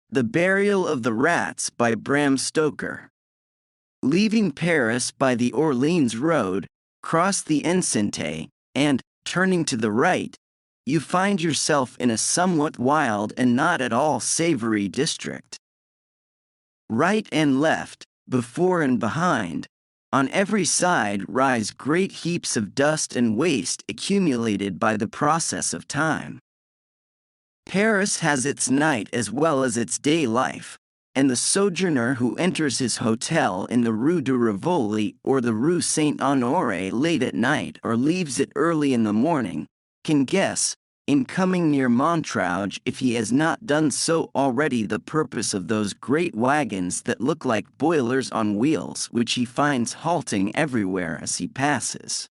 The Burial of the Rats by Bram Stoker. Leaving Paris by the Orleans Road, cross the Enceinte, and, turning to the right, you find yourself in a somewhat wild and not at all savory district. Right and left, before and behind, on every side rise great heaps of dust and waste accumulated by the process of time. Paris has its night as well as its day life, and the sojourner who enters his hotel in the Rue de Rivoli or the Rue Saint-Honoré late at night or leaves it early in the morning, can guess, in coming near Montrouge if he has not done so already, the purpose of those great wagons that look like boilers on wheels which he finds halting everywhere as he passes.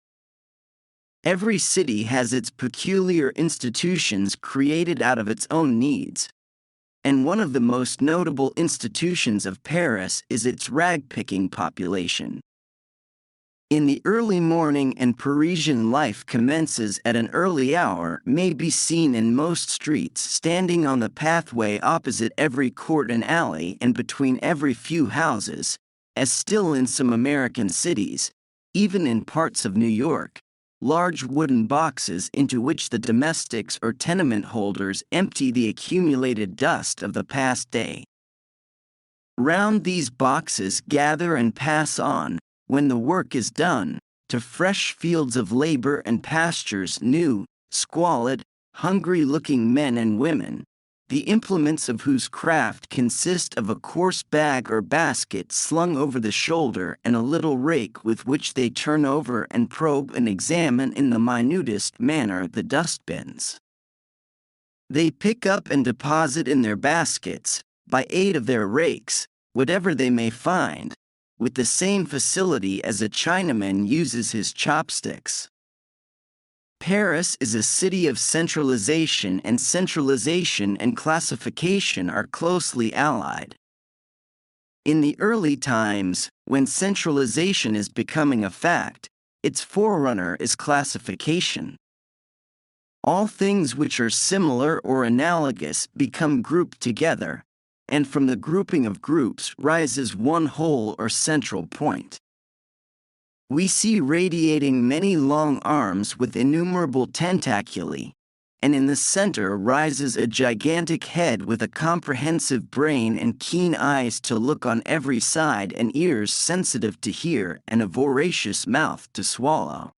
Every city has its peculiar institutions created out of its own needs, and one of the most notable institutions of Paris is its rag-picking population. In the early morning, and Parisian life commences at an early hour, may be seen in most streets standing on the pathway opposite every court and alley and between every few houses, as still in some American cities, even in parts of New York, large wooden boxes into which the domestics or tenement holders empty the accumulated dust of the past day. Round these boxes gather and pass on, when the work is done, to fresh fields of labor and pastures new, squalid, hungry-looking men and women, the implements of whose craft consist of a coarse bag or basket slung over the shoulder and a little rake with which they turn over and probe and examine in the minutest manner the dustbins. They pick up and deposit in their baskets, by aid of their rakes, whatever they may find, with the same facility as a Chinaman uses his chopsticks. Paris is a city of centralization, and centralization and classification are closely allied. In the early times, when centralization is becoming a fact, its forerunner is classification. All things which are similar or analogous become grouped together, and from the grouping of groups rises one whole or central point. We see radiating many long arms with innumerable tentaculi, and in the center rises a gigantic head with a comprehensive brain and keen eyes to look on every side, and ears sensitive to hear, and a voracious mouth to swallow.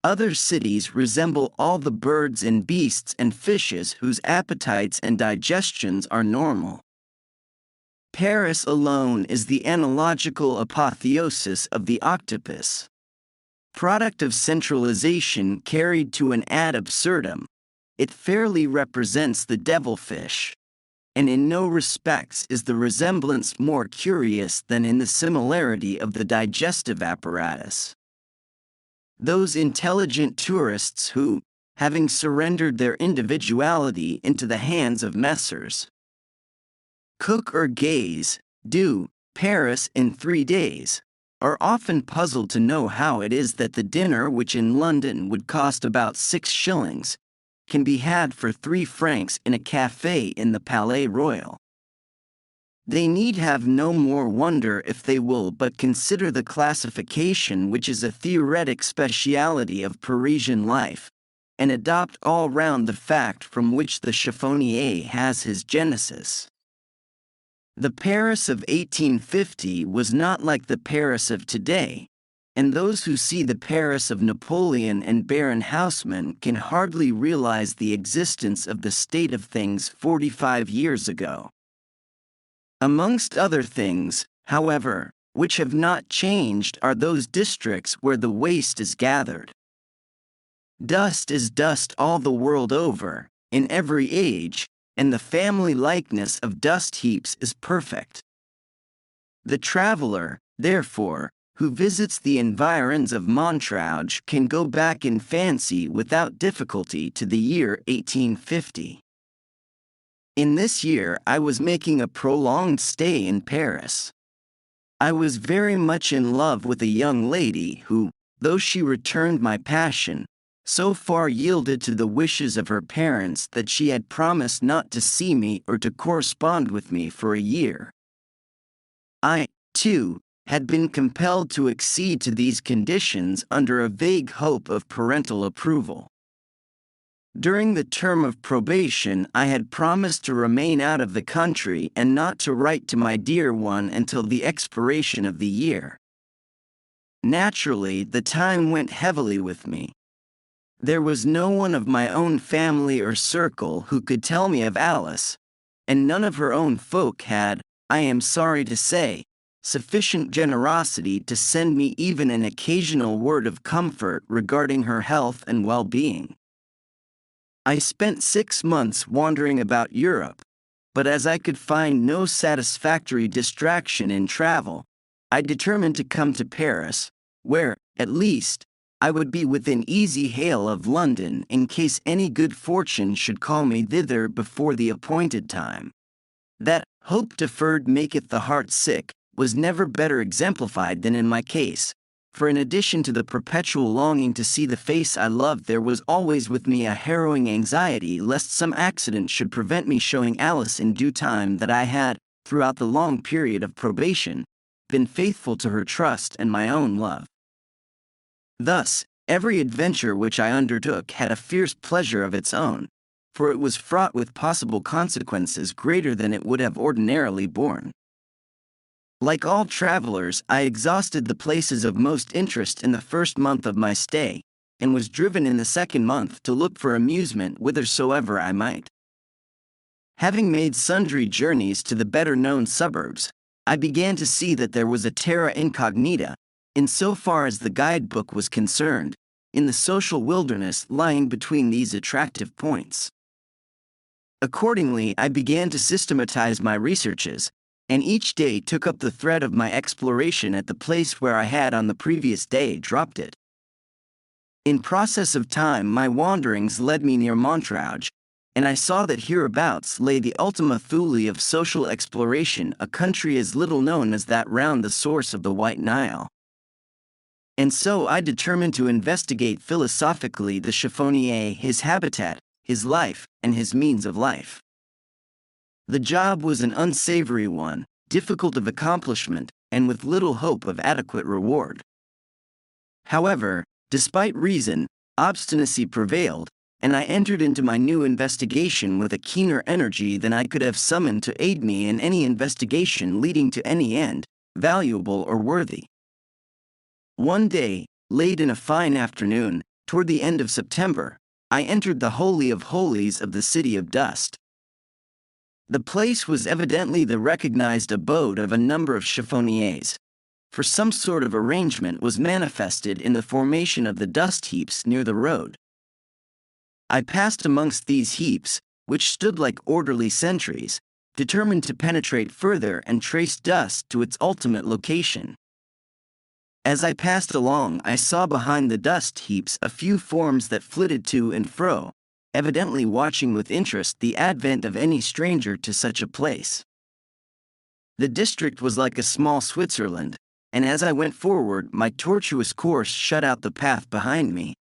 Other cities resemble all the birds and beasts and fishes whose appetites and digestions are normal. Paris alone is the analogical apotheosis of the octopus. Product of centralization carried to an ad absurdum, it fairly represents the devilfish, and in no respects is the resemblance more curious than in the similarity of the digestive apparatus. Those intelligent tourists who, having surrendered their individuality into the hands of Messrs. Cook or Gaze, do Paris in 3 days, are often puzzled to know how it is that the dinner which in London would cost about 6 shillings, can be had for 3 francs in a café in the Palais Royal. They need have no more wonder if they will but consider the classification which is a theoretic speciality of Parisian life, and adopt all round the fact from which the chiffonnier has his genesis. The Paris of 1850 was not like the Paris of today, and those who see the Paris of Napoleon and Baron Haussmann can hardly realize the existence of the state of things 45 years ago. Amongst other things, however, which have not changed are those districts where the waste is gathered. Dust is dust all the world over, in every age, and the family likeness of dust heaps is perfect. The traveler, therefore, who visits the environs of Montrouge can go back in fancy without difficulty to the year 1850. In this year I was making a prolonged stay in Paris. I was very much in love with a young lady who, though she returned my passion, so far yielded to the wishes of her parents that she had promised not to see me or to correspond with me for a year. I, too, had been compelled to accede to these conditions under a vague hope of parental approval. During the term of probation, I had promised to remain out of the country and not to write to my dear one until the expiration of the year. Naturally, the time went heavily with me. There was no one of my own family or circle who could tell me of Alice, and none of her own folk had, I am sorry to say, sufficient generosity to send me even an occasional word of comfort regarding her health and well-being. I spent 6 months wandering about Europe, but as I could find no satisfactory distraction in travel, I determined to come to Paris, where, at least, I would be within easy hail of London in case any good fortune should call me thither before the appointed time. That hope deferred maketh the heart sick was never better exemplified than in my case, for in addition to the perpetual longing to see the face I loved, there was always with me a harrowing anxiety lest some accident should prevent me showing Alice in due time that I had, throughout the long period of probation, been faithful to her trust and my own love. Thus, every adventure which I undertook had a fierce pleasure of its own, for it was fraught with possible consequences greater than it would have ordinarily borne. Like all travelers, I exhausted the places of most interest in the first month of my stay, and was driven in the second month to look for amusement whithersoever I might. Having made sundry journeys to the better-known suburbs, I began to see that there was a terra incognita, in so far as the guidebook was concerned, in the social wilderness lying between these attractive points. Accordingly, I began to systematize my researches, and each day took up the thread of my exploration at the place where I had on the previous day dropped it. In process of time my wanderings led me near Montrouge, and I saw that hereabouts lay the Ultima Thule of social exploration, a country as little known as that round the source of the White Nile. And so I determined to investigate philosophically the chiffonnier, his habitat, his life, and his means of life. The job was an unsavory one, difficult of accomplishment, and with little hope of adequate reward. However, despite reason, obstinacy prevailed, and I entered into my new investigation with a keener energy than I could have summoned to aid me in any investigation leading to any end, valuable or worthy. One day, late in a fine afternoon, toward the end of September, I entered the Holy of Holies of the City of Dust. The place was evidently the recognized abode of a number of chiffonniers, for some sort of arrangement was manifested in the formation of the dust heaps near the road. I passed amongst these heaps, which stood like orderly sentries, determined to penetrate further and trace dust to its ultimate location. As I passed along, I saw behind the dust heaps a few forms that flitted to and fro, evidently watching with interest the advent of any stranger to such a place. The district was like a small Switzerland, and as I went forward, my tortuous course shut out the path behind me.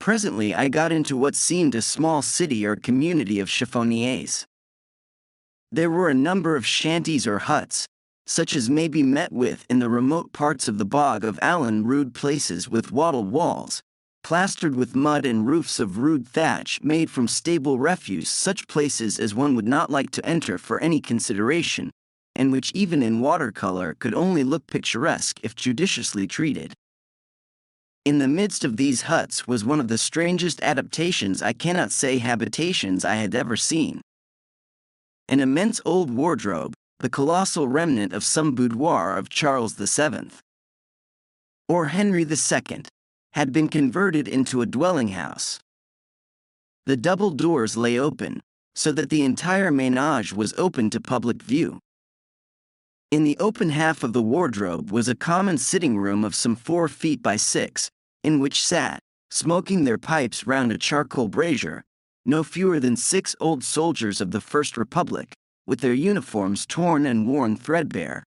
Presently I got into what seemed a small city or community of chiffonniers. There were a number of shanties or huts, such as may be met with in the remote parts of the bog of Allen, rude places with wattled walls, plastered with mud, and roofs of rude thatch made from stable refuse, such places as one would not like to enter for any consideration, and which even in watercolor could only look picturesque if judiciously treated. In the midst of these huts was one of the strangest adaptations, I cannot say habitations, I had ever seen. An immense old wardrobe, the colossal remnant of some boudoir of Charles VII. Or Henry II, had been converted into a dwelling house. The double doors lay open, so that the entire ménage was open to public view. In the open half of the wardrobe was a common sitting room of some 4 feet by 6, in which sat, smoking their pipes round a charcoal brazier, no fewer than 6 old soldiers of the First Republic, with their uniforms torn and worn threadbare.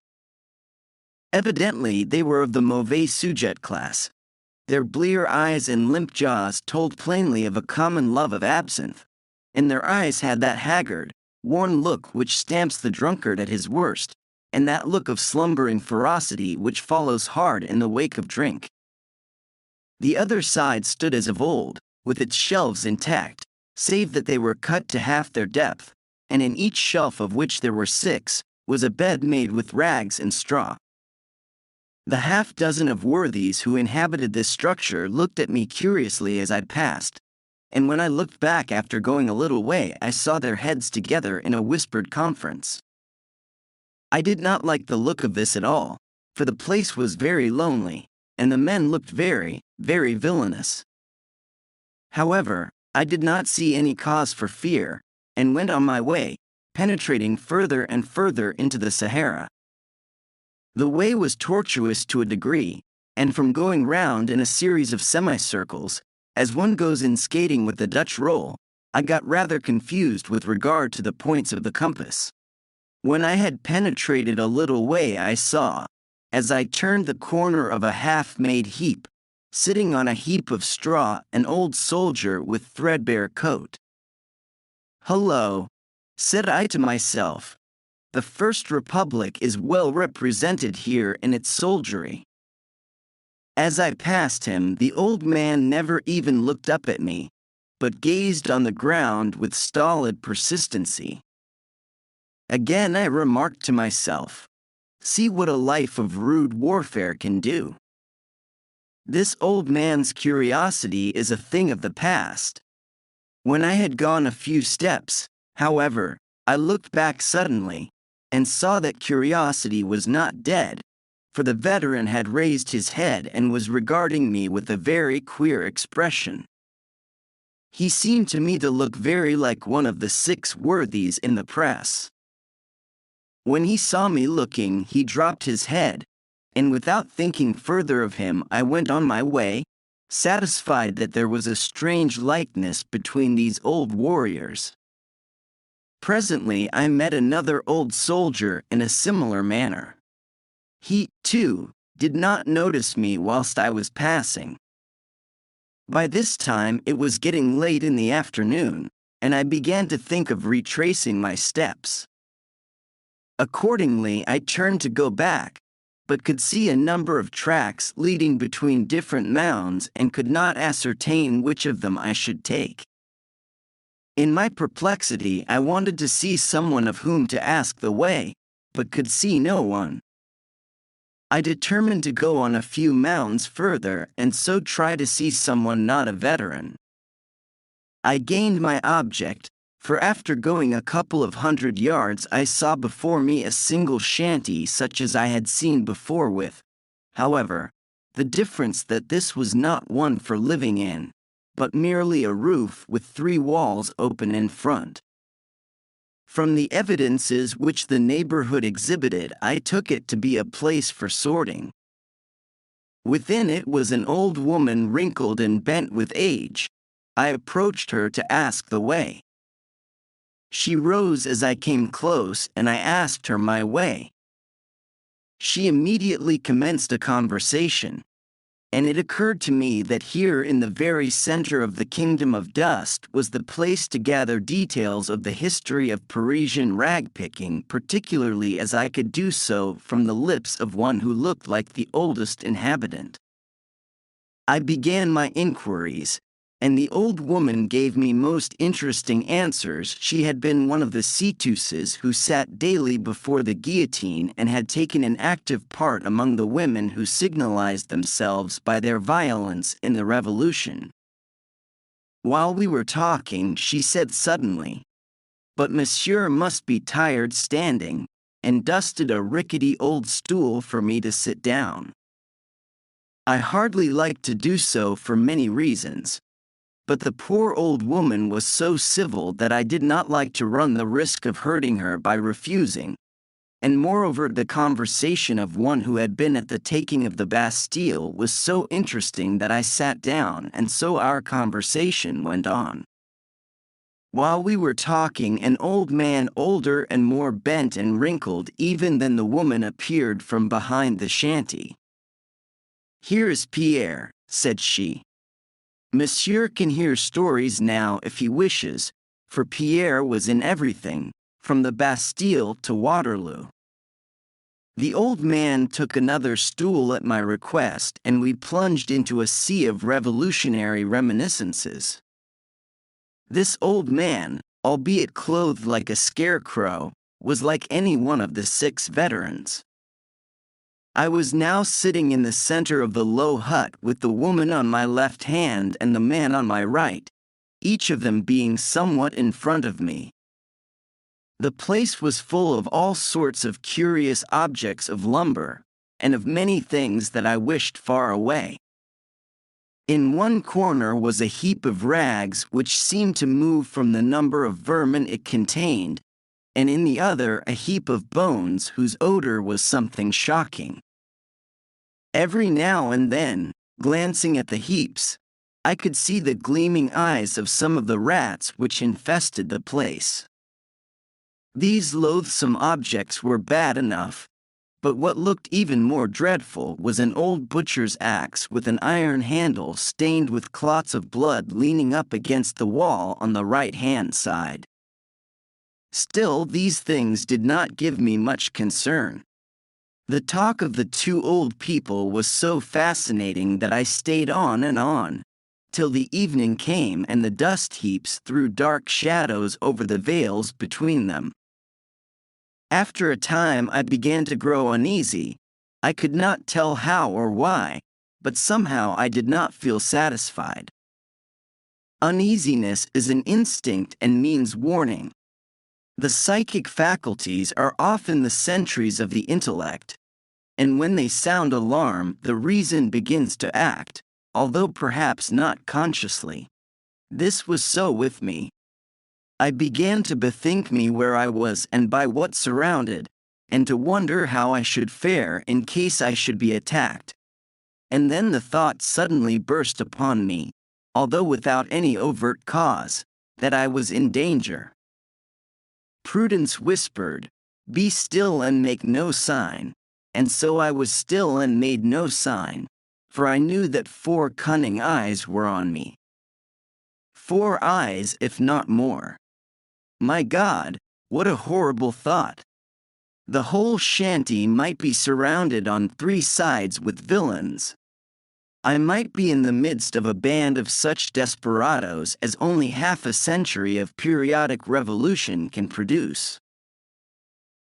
Evidently they were of the mauvais sujet class. Their blear eyes and limp jaws told plainly of a common love of absinthe, and their eyes had that haggard, worn look which stamps the drunkard at his worst, and that look of slumbering ferocity which follows hard in the wake of drink. The other side stood as of old, with its shelves intact, save that they were cut to half their depth, and in each shelf, of which there were 6, was a bed made with rags and straw. The half-dozen of worthies who inhabited this structure looked at me curiously as I passed, and when I looked back after going a little way, I saw their heads together in a whispered conference. I did not like the look of this at all, for the place was very lonely, and the men looked very, very villainous. However, I did not see any cause for fear, and went on my way, penetrating further and further into the Sahara. The way was tortuous to a degree, and from going round in a series of semicircles, as one goes in skating with the Dutch roll, I got rather confused with regard to the points of the compass. When I had penetrated a little way, I saw, as I turned the corner of a half-made heap, sitting on a heap of straw, an old soldier with threadbare coat. "Hullo," said I to myself, "the First Republic is well represented here in its soldiery." As I passed him, the old man never even looked up at me, but gazed on the ground with stolid persistency. Again I remarked to myself, "See what a life of rude warfare can do." This old man's curiosity is a thing of the past. When I had gone a few steps, however, I looked back suddenly, and saw that curiosity was not dead, for the veteran had raised his head and was regarding me with a very queer expression. He seemed to me to look very like one of the 6 worthies in the press. When he saw me looking, he dropped his head, and without thinking further of him, I went on my way, satisfied that there was a strange likeness between these old warriors. Presently I met another old soldier in a similar manner. He, too, did not notice me whilst I was passing. By this time it was getting late in the afternoon, and I began to think of retracing my steps. Accordingly I turned to go back, but could see a number of tracks leading between different mounds and could not ascertain which of them I should take. In my perplexity I wanted to see someone of whom to ask the way, but could see no one. I determined to go on a few mounds further and so try to see someone not a veteran. I gained my object, for after going a couple of 100 yards I saw before me a single shanty such as I had seen before with, however, the difference that this was not one for living in, but merely a roof with 3 walls open in front. From the evidences which the neighborhood exhibited, I took it to be a place for sorting. Within it was an old woman wrinkled and bent with age. I approached her to ask the way. She rose as I came close, and I asked her my way. She immediately commenced a conversation, and it occurred to me that here in the very center of the kingdom of dust was the place to gather details of the history of Parisian rag-picking, particularly as I could do so from the lips of one who looked like the oldest inhabitant. I began my inquiries, and the old woman gave me most interesting answers. She had been one of the citeuses who sat daily before the guillotine and had taken an active part among the women who signalized themselves by their violence in the Revolution. While we were talking, she said suddenly, "But monsieur must be tired standing," and dusted a rickety old stool for me to sit down. I hardly liked to do so for many reasons, but the poor old woman was so civil that I did not like to run the risk of hurting her by refusing, and moreover the conversation of one who had been at the taking of the Bastille was so interesting that I sat down, and so our conversation went on. While we were talking, an old man older and more bent and wrinkled even than the woman appeared from behind the shanty. "Here is Pierre," said she. Monsieur can hear stories now if he wishes, for Pierre was in everything, from the Bastille to Waterloo. The old man took another stool at my request, and we plunged into a sea of revolutionary reminiscences. This old man, albeit clothed like a scarecrow, was like any one of the 6 veterans. I was now sitting in the center of the low hut with the woman on my left hand and the man on my right, each of them being somewhat in front of me. The place was full of all sorts of curious objects of lumber, and of many things that I wished far away. In one corner was a heap of rags which seemed to move from the number of vermin it contained, and in the other a heap of bones whose odor was something shocking. Every now and then, glancing at the heaps, I could see the gleaming eyes of some of the rats which infested the place. These loathsome objects were bad enough, but what looked even more dreadful was an old butcher's axe with an iron handle stained with clots of blood leaning up against the wall on the right-hand side. Still, these things did not give me much concern. The talk of the 2 old people was so fascinating that I stayed on, till the evening came and the dust heaps threw dark shadows over the vales between them. After a time I began to grow uneasy. I could not tell how or why, but somehow I did not feel satisfied. Uneasiness is an instinct and means warning. The psychic faculties are often the sentries of the intellect, and when they sound alarm, the reason begins to act, although perhaps not consciously. This was so with me. I began to bethink me where I was and by what surrounded, and to wonder how I should fare in case I should be attacked. And then the thought suddenly burst upon me, although without any overt cause, that I was in danger. Prudence whispered, "Be still and make no sign," and so I was still and made no sign, for I knew that 4 cunning eyes were on me. 4 eyes, if not more. My God, what a horrible thought! The whole shanty might be surrounded on 3 sides with villains. I might be in the midst of a band of such desperadoes as only half a century of periodic revolution can produce.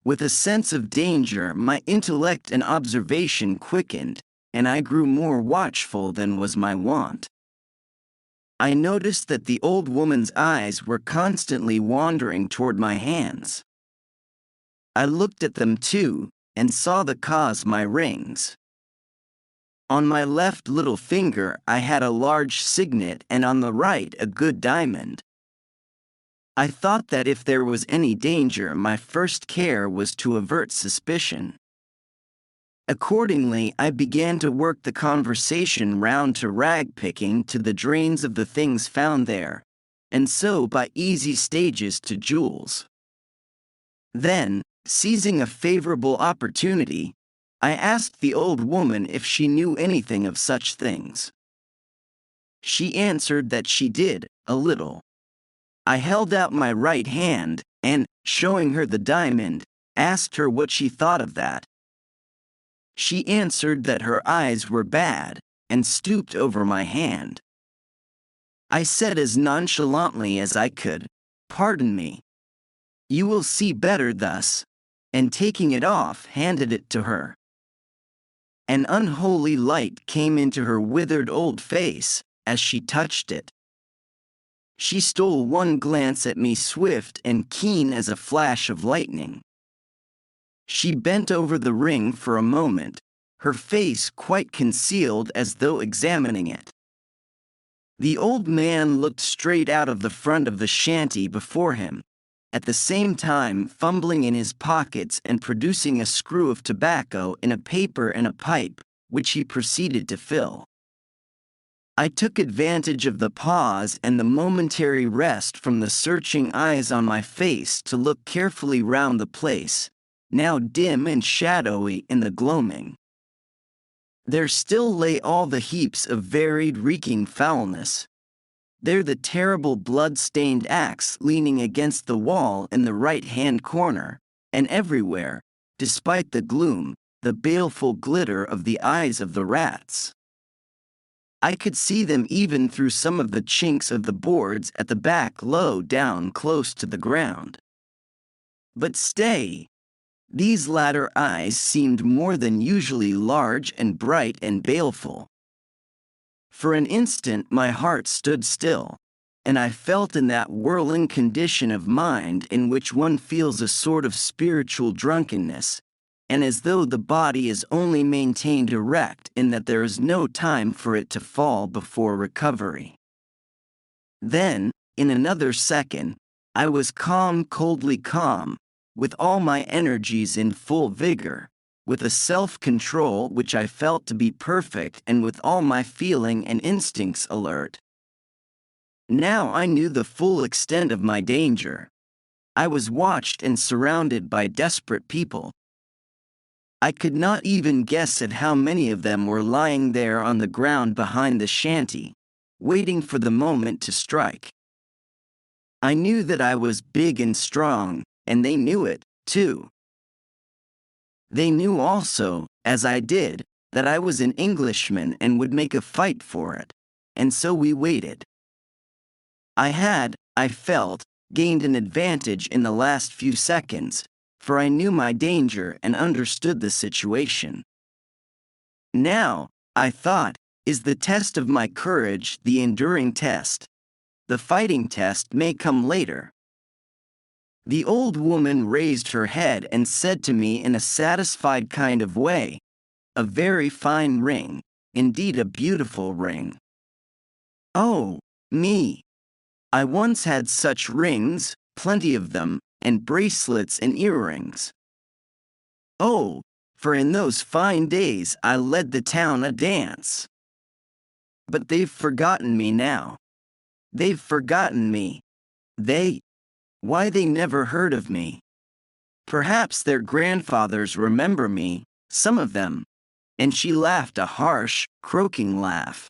With a sense of danger, my intellect and observation quickened, and I grew more watchful than was my wont. I noticed that the old woman's eyes were constantly wandering toward my hands. I looked at them too, and saw the cause my rings. On my left little finger I had a large signet and on the right a good diamond. I thought that if there was any danger, my first care was to avert suspicion. Accordingly, I began to work the conversation round to rag-picking to the drains of the things found there, and so by easy stages to jewels. Then, seizing a favorable opportunity, I asked the old woman if she knew anything of such things. She answered that she did, a little. I held out my right hand, and, showing her the diamond, asked her what she thought of that. She answered that her eyes were bad, and stooped over my hand. I said as nonchalantly as I could, "Pardon me. You will see better thus," and taking it off, handed it to her. An unholy light came into her withered old face as she touched it. She stole one glance at me, swift and keen as a flash of lightning. She bent over the ring for a moment, her face quite concealed as though examining it. The old man looked straight out of the front of the shanty before him, at the same time fumbling in his pockets and producing a screw of tobacco in a paper and a pipe, which he proceeded to fill. I took advantage of the pause and the momentary rest from the searching eyes on my face to look carefully round the place, now dim and shadowy in the gloaming. There still lay all the heaps of varied reeking foulness. There the terrible blood-stained axe leaning against the wall in the right-hand corner, and everywhere, despite the gloom, the baleful glitter of the eyes of the rats. I could see them even through some of the chinks of the boards at the back low down close to the ground. But stay! These latter eyes seemed more than usually large and bright and baleful. For an instant my heart stood still, and I felt in that whirling condition of mind in which one feels a sort of spiritual drunkenness, and as though the body is only maintained erect in that there is no time for it to fall before recovery. Then, in another second, I was coldly calm, with all my energies in full vigor, with a self-control which I felt to be perfect and with all my feeling and instincts alert. Now I knew the full extent of my danger. I was watched and surrounded by desperate people. I could not even guess at how many of them were lying there on the ground behind the shanty, waiting for the moment to strike. I knew that I was big and strong, and they knew it, too. They knew also, as I did, that I was an Englishman and would make a fight for it, and so we waited. I felt, gained an advantage in the last few seconds, for I knew my danger and understood the situation. Now, I thought, is the test of my courage the enduring test. The fighting test may come later. The old woman raised her head and said to me in a satisfied kind of way, "A very fine ring, indeed a beautiful ring." Oh, me! I once had such rings, plenty of them, and bracelets and earrings. Oh, for in those fine days I led the town a dance. But they've forgotten me now. They've forgotten me. Why they never heard of me. Perhaps their grandfathers remember me, some of them. And she laughed a harsh, croaking laugh.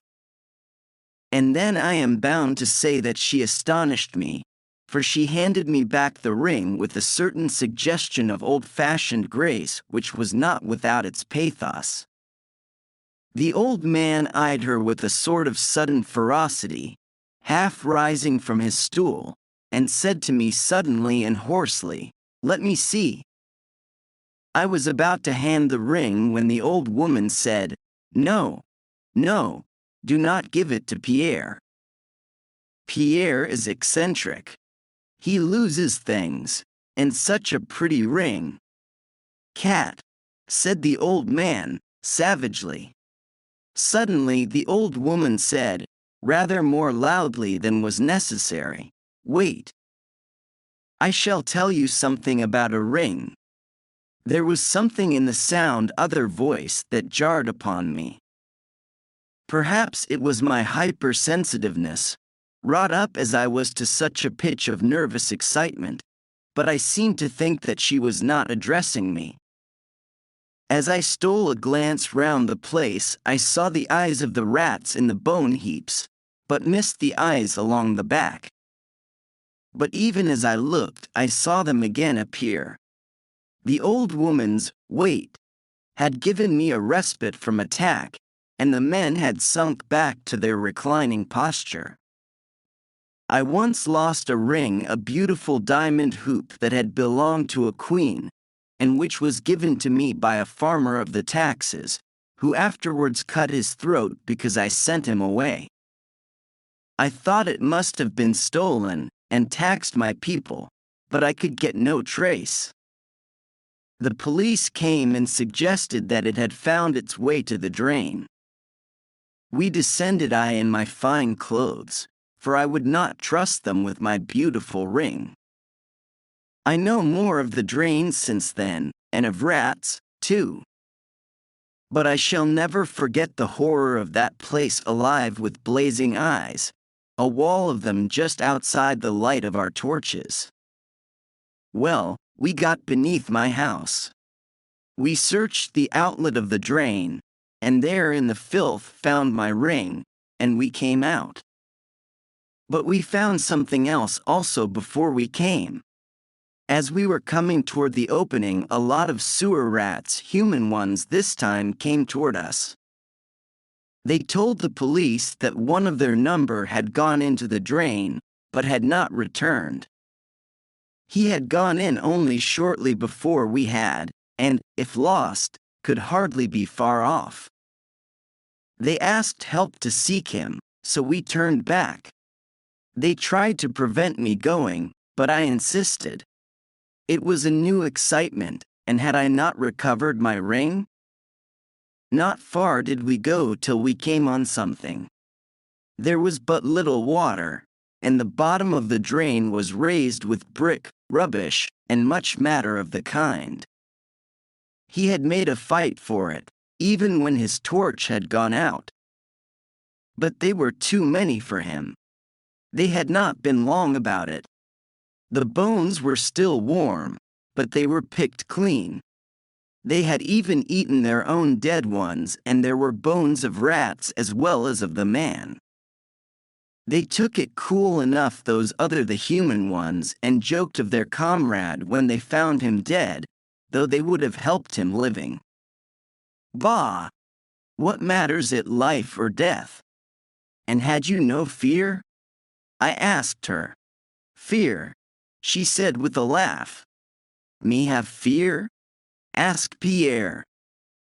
And then I am bound to say that she astonished me, for she handed me back the ring with a certain suggestion of old-fashioned grace which was not without its pathos. The old man eyed her with a sort of sudden ferocity, half rising from his stool, and said to me suddenly and hoarsely, "Let me see." I was about to hand the ring when the old woman said, "No, no, do not give it to Pierre. Pierre is eccentric. He loses things, and such a pretty ring." "Cat," said the old man, savagely. Suddenly the old woman said, rather more loudly than was necessary, "Wait. I shall tell you something about a ring." There was something in the sound other voice that jarred upon me. Perhaps it was my hypersensitiveness, wrought up as I was to such a pitch of nervous excitement, but I seemed to think that she was not addressing me. As I stole a glance round the place, I saw the eyes of the rats in the bone heaps, but missed the eyes along the back. But even as I looked, I saw them again appear. The old woman's "wait" had given me a respite from attack, and the men had sunk back to their reclining posture. I once lost a ring, a beautiful diamond hoop that had belonged to a queen, and which was given to me by a farmer of the taxes, who afterwards cut his throat because I sent him away. I thought it must have been stolen, and taxed my people, but I could get no trace. The police came and suggested that it had found its way to the drain. We descended, I in my fine clothes, for I would not trust them with my beautiful ring. I know more of the drain since then, and of rats, too. But I shall never forget the horror of that place alive with blazing eyes, a wall of them just outside the light of our torches. Well, we got beneath my house. We searched the outlet of the drain, and there in the filth found my ring, and we came out. But we found something else also before we came. As we were coming toward the opening, a lot of sewer rats, human ones this time, came toward us. They told the police that one of their number had gone into the drain, but had not returned. He had gone in only shortly before we had, and, if lost, could hardly be far off. They asked help to seek him, so we turned back. They tried to prevent me going, but I insisted. It was a new excitement, and had I not recovered my ring? Not far did we go till we came on something. There was but little water, and the bottom of the drain was raised with brick, rubbish, and much matter of the kind. He had made a fight for it, even when his torch had gone out. But they were too many for him. They had not been long about it. The bones were still warm, but they were picked clean. They had even eaten their own dead ones, and there were bones of rats as well as of the man. They took it cool enough, those other the human ones, and joked of their comrade when they found him dead, though they would have helped him living. Bah! What matters it, life or death? And had you no fear? I asked her. Fear, she said with a laugh. Me have fear? Asked Pierre.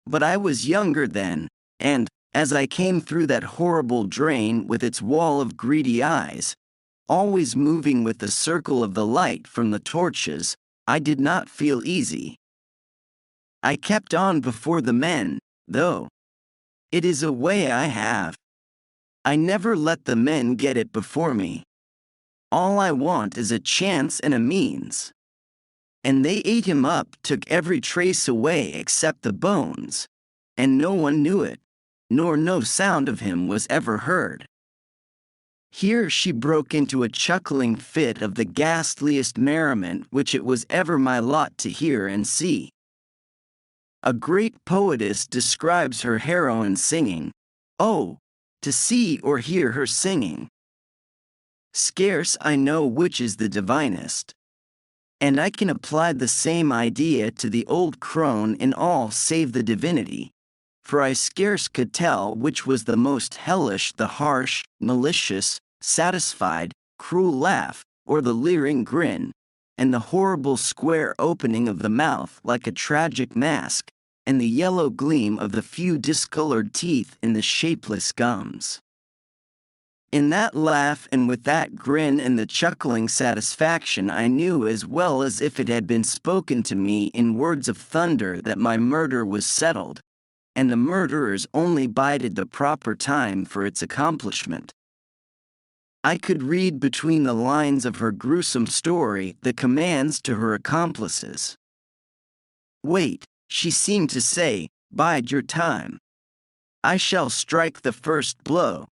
But I was younger then, and, as I came through that horrible drain with its wall of greedy eyes, always moving with the circle of the light from the torches, I did not feel easy. I kept on before the men, though. It is a way I have. I never let the men get it before me. All I want is a chance and a means. And they ate him up, took every trace away except the bones, and no one knew it, nor no sound of him was ever heard. Here she broke into a chuckling fit of the ghastliest merriment which it was ever my lot to hear and see. A great poetess describes her heroine singing. Oh, to see or hear her singing! Scarce I know which is the divinest. And I can apply the same idea to the old crone in all save the divinity, for I scarce could tell which was the most hellish, the harsh, malicious, satisfied, cruel laugh, or the leering grin, and the horrible square opening of the mouth like a tragic mask, and the yellow gleam of the few discolored teeth in the shapeless gums. In that laugh and with that grin and the chuckling satisfaction, I knew as well as if it had been spoken to me in words of thunder that my murder was settled, and the murderers only bided the proper time for its accomplishment. I could read between the lines of her gruesome story the commands to her accomplices. Wait, she seemed to say, bide your time. I shall strike the first blow.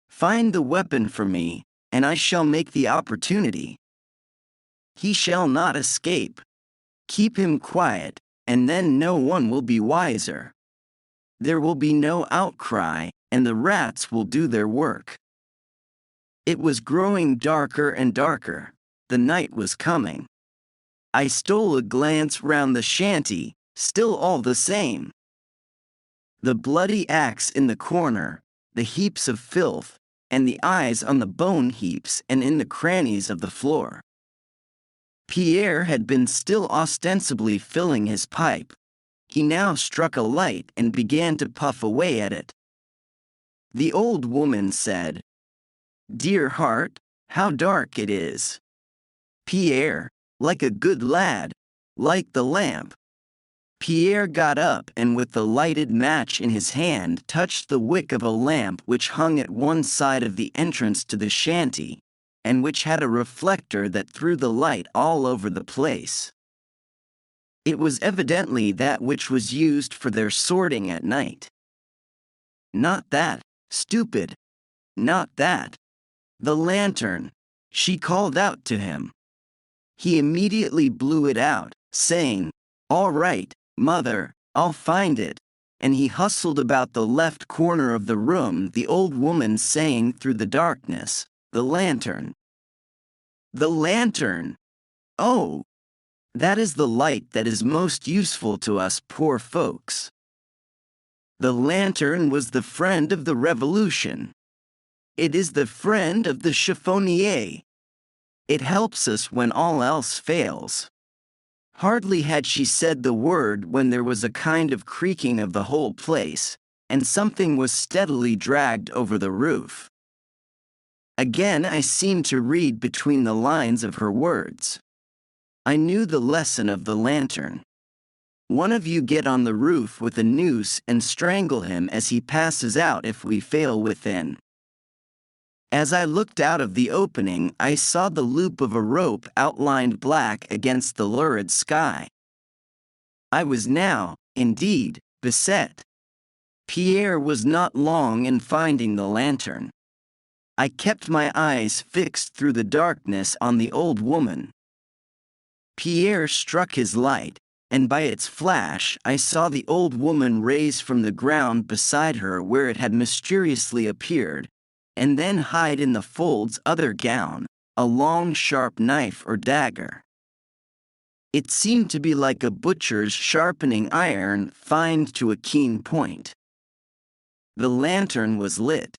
Find the weapon for me, and I shall make the opportunity. He shall not escape. Keep him quiet, and then no one will be wiser. There will be no outcry, and the rats will do their work. It was growing darker and darker. The night was coming. I stole a glance round the shanty, still all the same. The bloody axe in the corner, the heaps of filth, and the eyes on the bone heaps and in the crannies of the floor. Pierre had been still ostensibly filling his pipe. He now struck a light and began to puff away at it. The old woman said, "Dear heart, how dark it is." Pierre, like a good lad, light the lamp. Pierre got up and with the lighted match in his hand touched the wick of a lamp which hung at one side of the entrance to the shanty, and which had a reflector that threw the light all over the place. It was evidently that which was used for their sorting at night. Not that, stupid! Not that! The lantern! She called out to him. He immediately blew it out, saying, "All right, mother, I'll find it. and he hustled about the left corner of the room, the old woman saying through the darkness, "The lantern. The lantern! Oh, that is the light that is most useful to us poor folks." The lantern was the friend of the revolution. It is the friend of the chiffonnier. It helps us when all else fails. Hardly had she said the word when there was a kind of creaking of the whole place, and something was steadily dragged over the roof. Again I seemed to read between the lines of her words. I knew the lesson of the lantern. One of you get on the roof with a noose and strangle him as he passes out if we fail within. As I looked out of the opening, I saw the loop of a rope outlined black against the lurid sky. I was now, indeed, beset. Pierre was not long in finding the lantern. I kept my eyes fixed through the darkness on the old woman. Pierre struck his light, and by its flash I saw the old woman raise from the ground beside her where it had mysteriously appeared, and then hide in the folds other gown, a long sharp knife or dagger. It seemed to be like a butcher's sharpening iron fined to a keen point. The lantern was lit.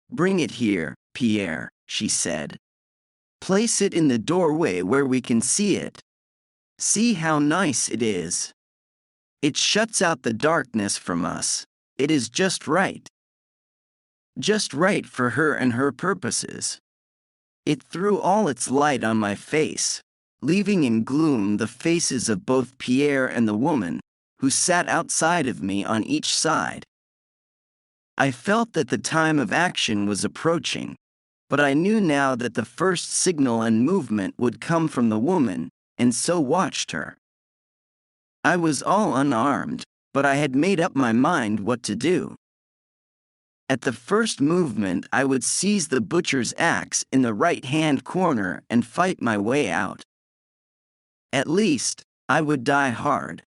"Bring it here, Pierre," she said. "Place it in the doorway where we can see it. See how nice it is. It shuts out the darkness from us. It is just right. Just right for her and her purposes." It threw all its light on my face, leaving in gloom the faces of both Pierre and the woman, who sat outside of me on each side. I felt that the time of action was approaching, but I knew now that the first signal and movement would come from the woman, and so watched her. I was all unarmed, but I had made up my mind what to do. At the first movement I would seize the butcher's axe in the right-hand corner and fight my way out. At least, I would die hard.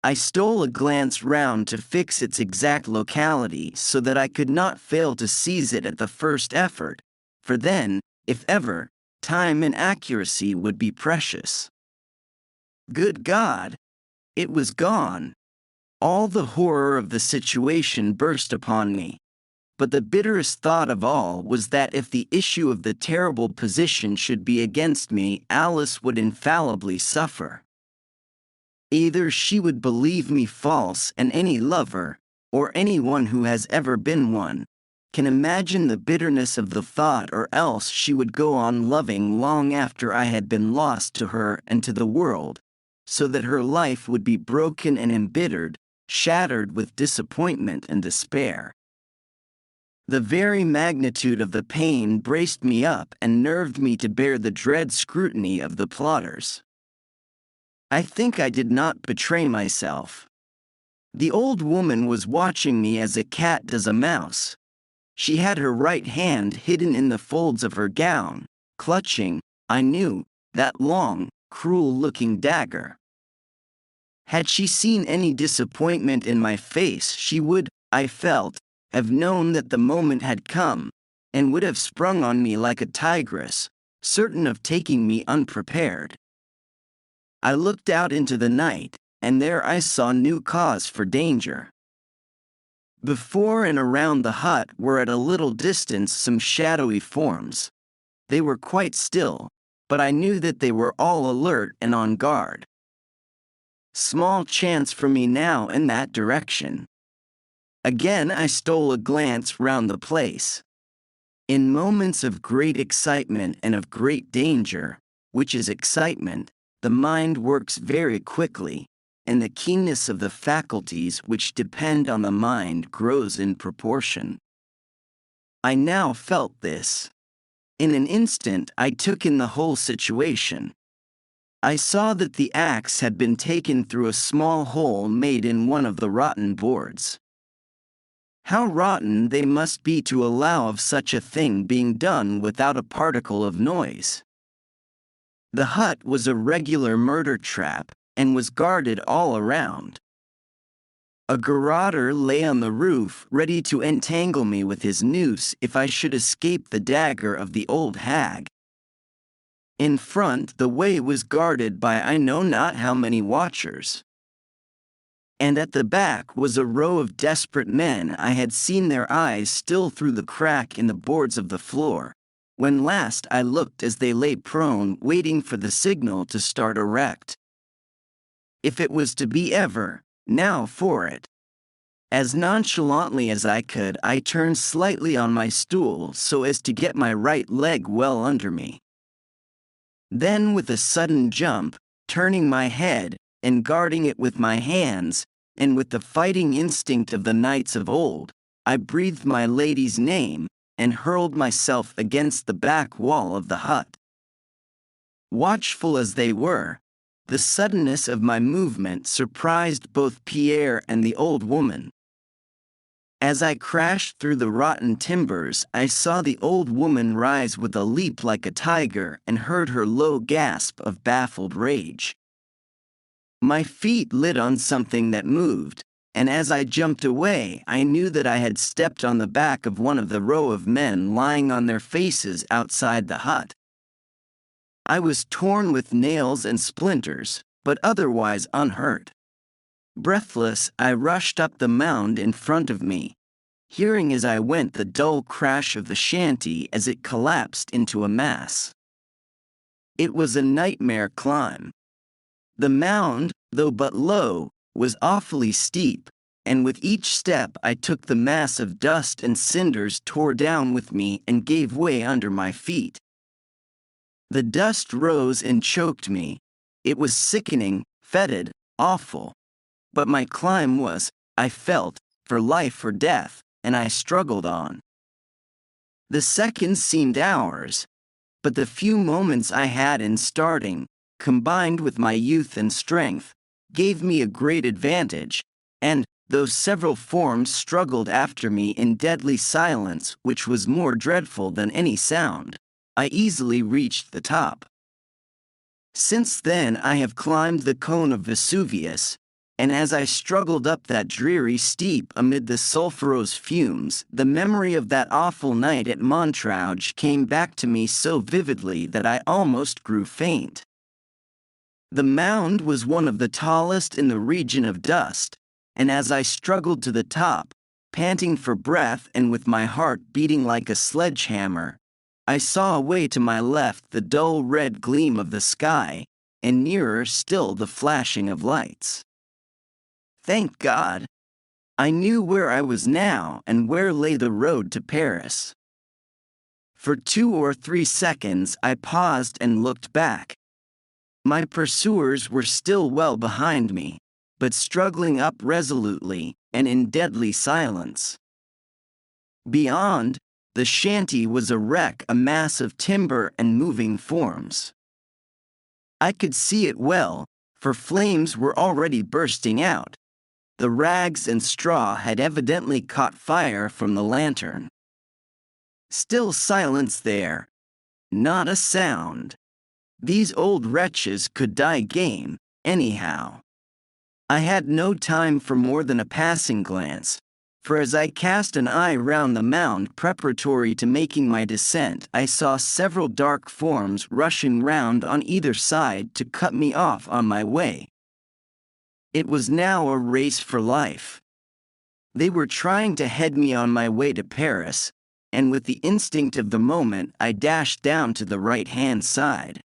I stole a glance round to fix its exact locality so that I could not fail to seize it at the first effort, for then, if ever, time and accuracy would be precious. Good God! It was gone. All the horror of the situation burst upon me. But the bitterest thought of all was that if the issue of the terrible position should be against me, Alice would infallibly suffer. Either she would believe me false, and any lover, or anyone who has ever been one, can imagine the bitterness of the thought, or else she would go on loving long after I had been lost to her and to the world, so that her life would be broken and embittered, shattered with disappointment and despair. The very magnitude of the pain braced me up and nerved me to bear the dread scrutiny of the plotters. I think I did not betray myself. The old woman was watching me as a cat does a mouse. She had her right hand hidden in the folds of her gown, clutching, I knew, that long, cruel-looking dagger. Had she seen any disappointment in my face, she would, I felt, have known that the moment had come, and would have sprung on me like a tigress, certain of taking me unprepared. I looked out into the night, and there I saw new cause for danger. Before and around the hut were at a little distance some shadowy forms. They were quite still, but I knew that they were all alert and on guard. Small chance for me now in that direction. Again I stole a glance round the place. In moments of great excitement and of great danger, which is excitement, the mind works very quickly, and the keenness of the faculties which depend on the mind grows in proportion. I now felt this. In an instant I took in the whole situation. I saw that the axe had been taken through a small hole made in one of the rotten boards. How rotten they must be to allow of such a thing being done without a particle of noise. The hut was a regular murder trap, and was guarded all around. A garroter lay on the roof, ready to entangle me with his noose if I should escape the dagger of the old hag. In front, the way was guarded by I know not how many watchers. And at the back was a row of desperate men. I had seen their eyes still through the crack in the boards of the floor, when last I looked, as they lay prone, waiting for the signal to start erect. If it was to be ever, now for it. As nonchalantly as I could, I turned slightly on my stool so as to get my right leg well under me. Then, with a sudden jump, turning my head and guarding it with my hands, and with the fighting instinct of the knights of old, I breathed my lady's name and hurled myself against the back wall of the hut. Watchful as they were, the suddenness of my movement surprised both Pierre and the old woman. As I crashed through the rotten timbers, I saw the old woman rise with a leap like a tiger and heard her low gasp of baffled rage. My feet lit on something that moved, and as I jumped away, I knew that I had stepped on the back of one of the row of men lying on their faces outside the hut. I was torn with nails and splinters, but otherwise unhurt. Breathless, I rushed up the mound in front of me, hearing as I went the dull crash of the shanty as it collapsed into a mass. It was a nightmare climb. The mound, though but low, was awfully steep, and with each step I took the mass of dust and cinders tore down with me and gave way under my feet. The dust rose and choked me. It was sickening, fetid, awful. But my climb was, I felt, for life or death, and I struggled on. The seconds seemed hours, but the few moments I had in starting, combined with my youth and strength, gave me a great advantage, and, though several forms struggled after me in deadly silence which was more dreadful than any sound, I easily reached the top. Since then I have climbed the cone of Vesuvius, and as I struggled up that dreary steep amid the sulphurous fumes, the memory of that awful night at Montrouge came back to me so vividly that I almost grew faint. The mound was one of the tallest in the region of dust, and as I struggled to the top, panting for breath and with my heart beating like a sledgehammer, I saw away to my left the dull red gleam of the sky, and nearer still the flashing of lights. Thank God! I knew where I was now and where lay the road to Paris. For 2 or 3 seconds I paused and looked back. My pursuers were still well behind me, but struggling up resolutely and in deadly silence. Beyond, the shanty was a wreck, a mass of timber and moving forms. I could see it well, for flames were already bursting out. The rags and straw had evidently caught fire from the lantern. Still silence there. Not a sound. These old wretches could die game, anyhow. I had no time for more than a passing glance, for as I cast an eye round the mound preparatory to making my descent, I saw several dark forms rushing round on either side to cut me off on my way. It was now a race for life. They were trying to head me on my way to Paris, and with the instinct of the moment I dashed down to the right-hand side.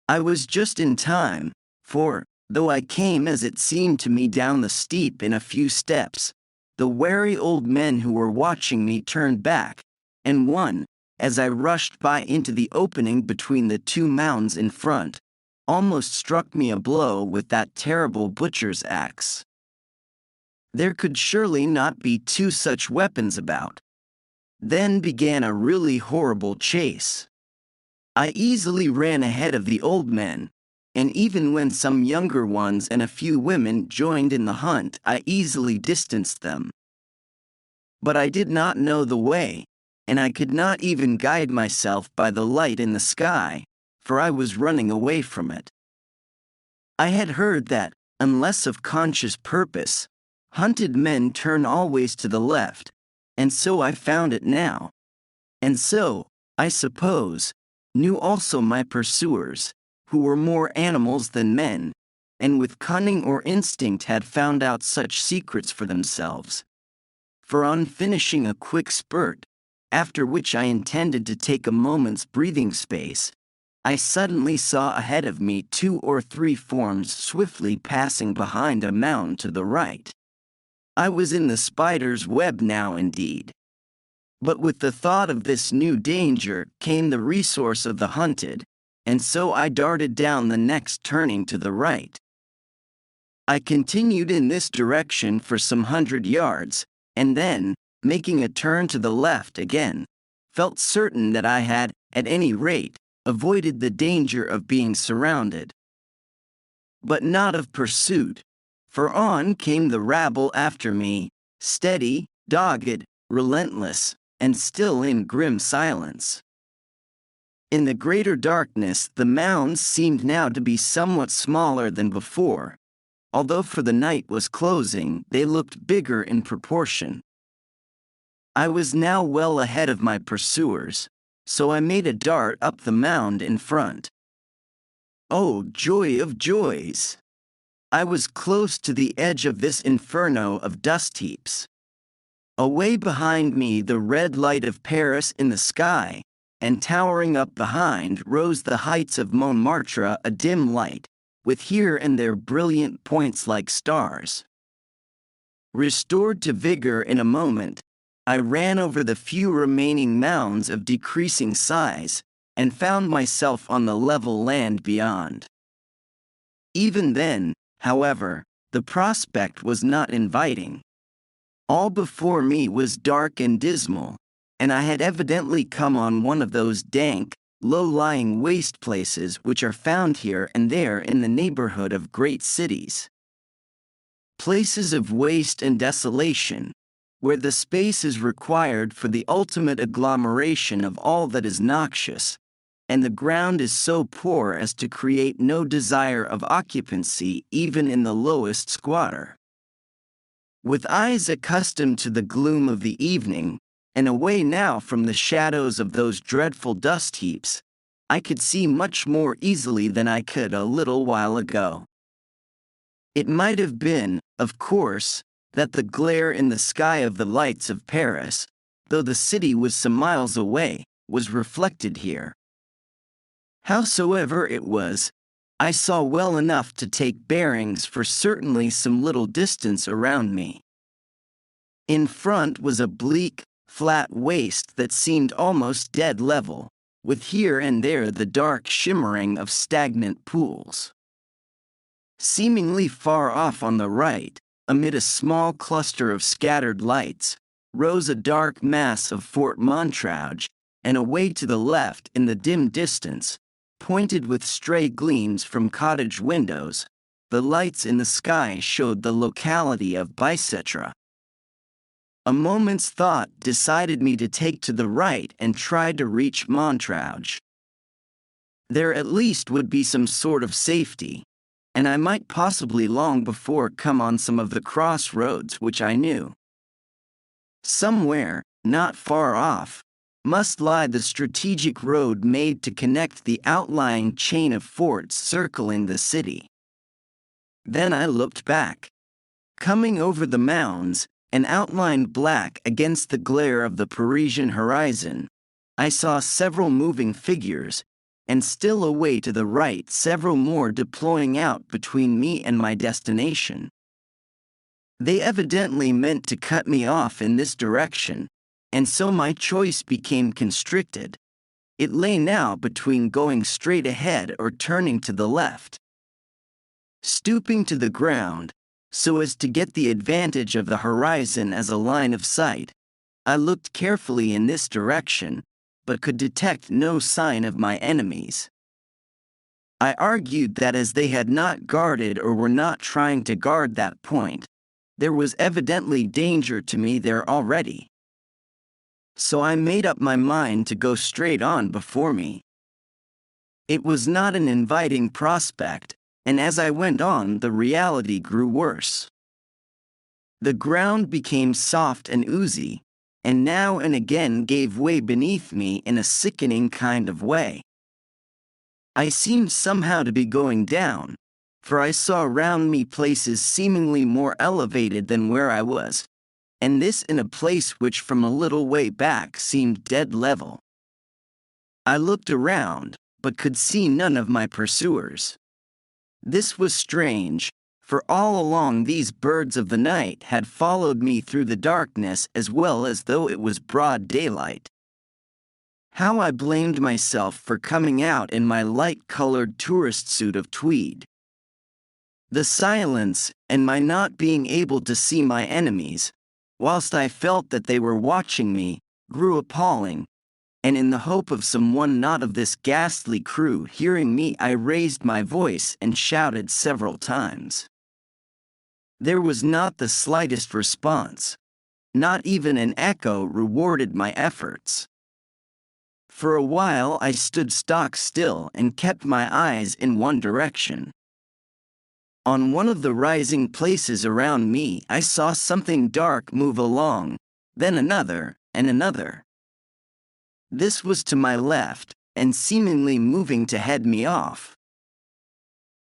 I was just in time, for, though I came as it seemed to me down the steep in a few steps, the wary old men who were watching me turned back, and one, as I rushed by into the opening between the 2 mounds in front, almost struck me a blow with that terrible butcher's axe. There could surely not be 2 such weapons about. Then began a really horrible chase. I easily ran ahead of the old men, and even when some younger ones and a few women joined in the hunt, I easily distanced them. But I did not know the way, and I could not even guide myself by the light in the sky, for I was running away from it. I had heard that, unless of conscious purpose, Hunted men turn always to the left, and so I found it now. And so, I suppose, knew also my pursuers, who were more animals than men, and with cunning or instinct had found out such secrets for themselves. For on finishing a quick spurt, after which I intended to take a moment's breathing space, I suddenly saw ahead of me 2 or 3 forms swiftly passing behind a mound to the right. I was in the spider's web now indeed. But with the thought of this new danger came the resource of the hunted, and so I darted down the next turning to the right. I continued in this direction for some 100 yards, and then, making a turn to the left again, felt certain that I had, at any rate, avoided the danger of being surrounded. But not of pursuit, for on came the rabble after me, steady, dogged, relentless, and still in grim silence. In the greater darkness the mounds seemed now to be somewhat smaller than before, although for the night was closing they looked bigger in proportion. I was now well ahead of my pursuers, so I made a dart up the mound in front. Oh, joy of joys! I was close to the edge of this inferno of dust heaps. Away behind me the red light of Paris in the sky, and towering up behind rose the heights of Montmartre, a dim light, with here and there brilliant points like stars. Restored to vigor in a moment, I ran over the few remaining mounds of decreasing size, and found myself on the level land beyond. Even then, however, the prospect was not inviting. All before me was dark and dismal, and I had evidently come on one of those dank, low-lying waste places which are found here and there in the neighborhood of great cities. Places of waste and desolation, where the space is required for the ultimate agglomeration of all that is noxious, and the ground is so poor as to create no desire of occupancy even in the lowest squatter. With eyes accustomed to the gloom of the evening, and away now from the shadows of those dreadful dust heaps, I could see much more easily than I could a little while ago. It might have been, of course, that the glare in the sky of the lights of Paris, though the city was some miles away, was reflected here. Howsoever it was, I saw well enough to take bearings for certainly some little distance around me. In front was a bleak, flat waste that seemed almost dead level, with here and there the dark shimmering of stagnant pools. Seemingly far off on the right, amid a small cluster of scattered lights, rose a dark mass of Fort Montrouge, and away to the left in the dim distance, pointed with stray gleams from cottage windows, the lights in the sky showed the locality of Bicetre. A moment's thought decided me to take to the right and try to reach Montrouge. There at least would be some sort of safety, and I might possibly long before come on some of the crossroads which I knew. Somewhere, not far off, must lie the strategic road made to connect the outlying chain of forts circling the city. Then I looked back. Coming over the mounds, and outlined black against the glare of the Parisian horizon, I saw several moving figures, and still away to the right several more deploying out between me and my destination. They evidently meant to cut me off in this direction, and so my choice became constricted. It lay now between going straight ahead or turning to the left. Stooping to the ground, so as to get the advantage of the horizon as a line of sight, I looked carefully in this direction, but could detect no sign of my enemies. I argued that as they had not guarded or were not trying to guard that point, there was evidently danger to me there already. So I made up my mind to go straight on before me. It was not an inviting prospect, and as I went on the reality grew worse. The ground became soft and oozy, and now and again gave way beneath me in a sickening kind of way. I seemed somehow to be going down, for I saw around me places seemingly more elevated than where I was, and this in a place which from a little way back seemed dead level. I looked around, but could see none of my pursuers. This was strange, for all along these birds of the night had followed me through the darkness as well as though it was broad daylight. How I blamed myself for coming out in my light-colored tourist suit of tweed. The silence, and my not being able to see my enemies, whilst I felt that they were watching me, grew appalling, and in the hope of someone not of this ghastly crew hearing me, I raised my voice and shouted several times. There was not the slightest response. Not even an echo rewarded my efforts. For a while I stood stock still and kept my eyes in one direction. On one of the rising places around me I saw something dark move along, then another, and another. This was to my left, and seemingly moving to head me off.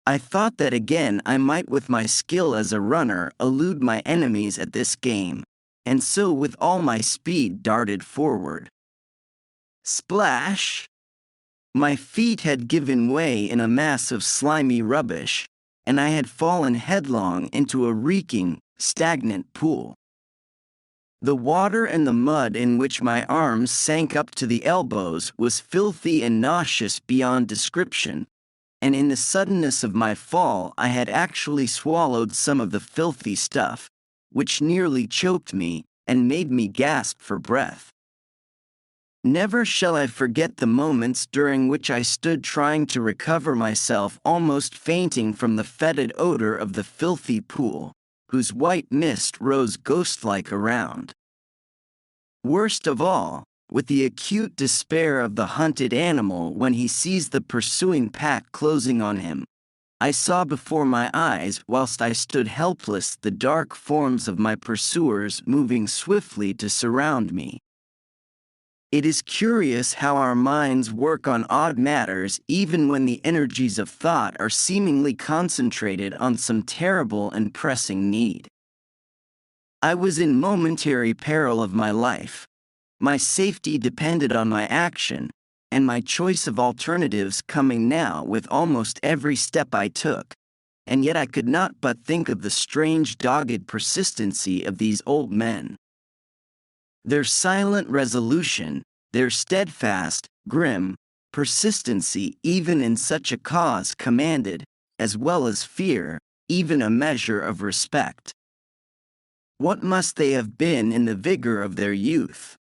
I thought that again I might with my skill as a runner elude my enemies at this game, and so with all my speed darted forward. Splash! My feet had given way in a mass of slimy rubbish, and I had fallen headlong into a reeking, stagnant pool. The water and the mud in which my arms sank up to the elbows was filthy and nauseous beyond description, and in the suddenness of my fall I had actually swallowed some of the filthy stuff, which nearly choked me and made me gasp for breath. Never shall I forget the moments during which I stood trying to recover myself, almost fainting from the fetid odor of the filthy pool, whose white mist rose ghost-like around. Worst of all, with the acute despair of the hunted animal when he sees the pursuing pack closing on him, I saw before my eyes whilst I stood helpless the dark forms of my pursuers moving swiftly to surround me. It is curious how our minds work on odd matters even when the energies of thought are seemingly concentrated on some terrible and pressing need. I was in momentary peril of my life. My safety depended on my action, and my choice of alternatives coming now with almost every step I took, and yet I could not but think of the strange dogged persistency of these old men. Their silent resolution, their steadfast, grim persistency even in such a cause commanded, as well as fear, even a measure of respect. What must they have been in the vigor of their youth?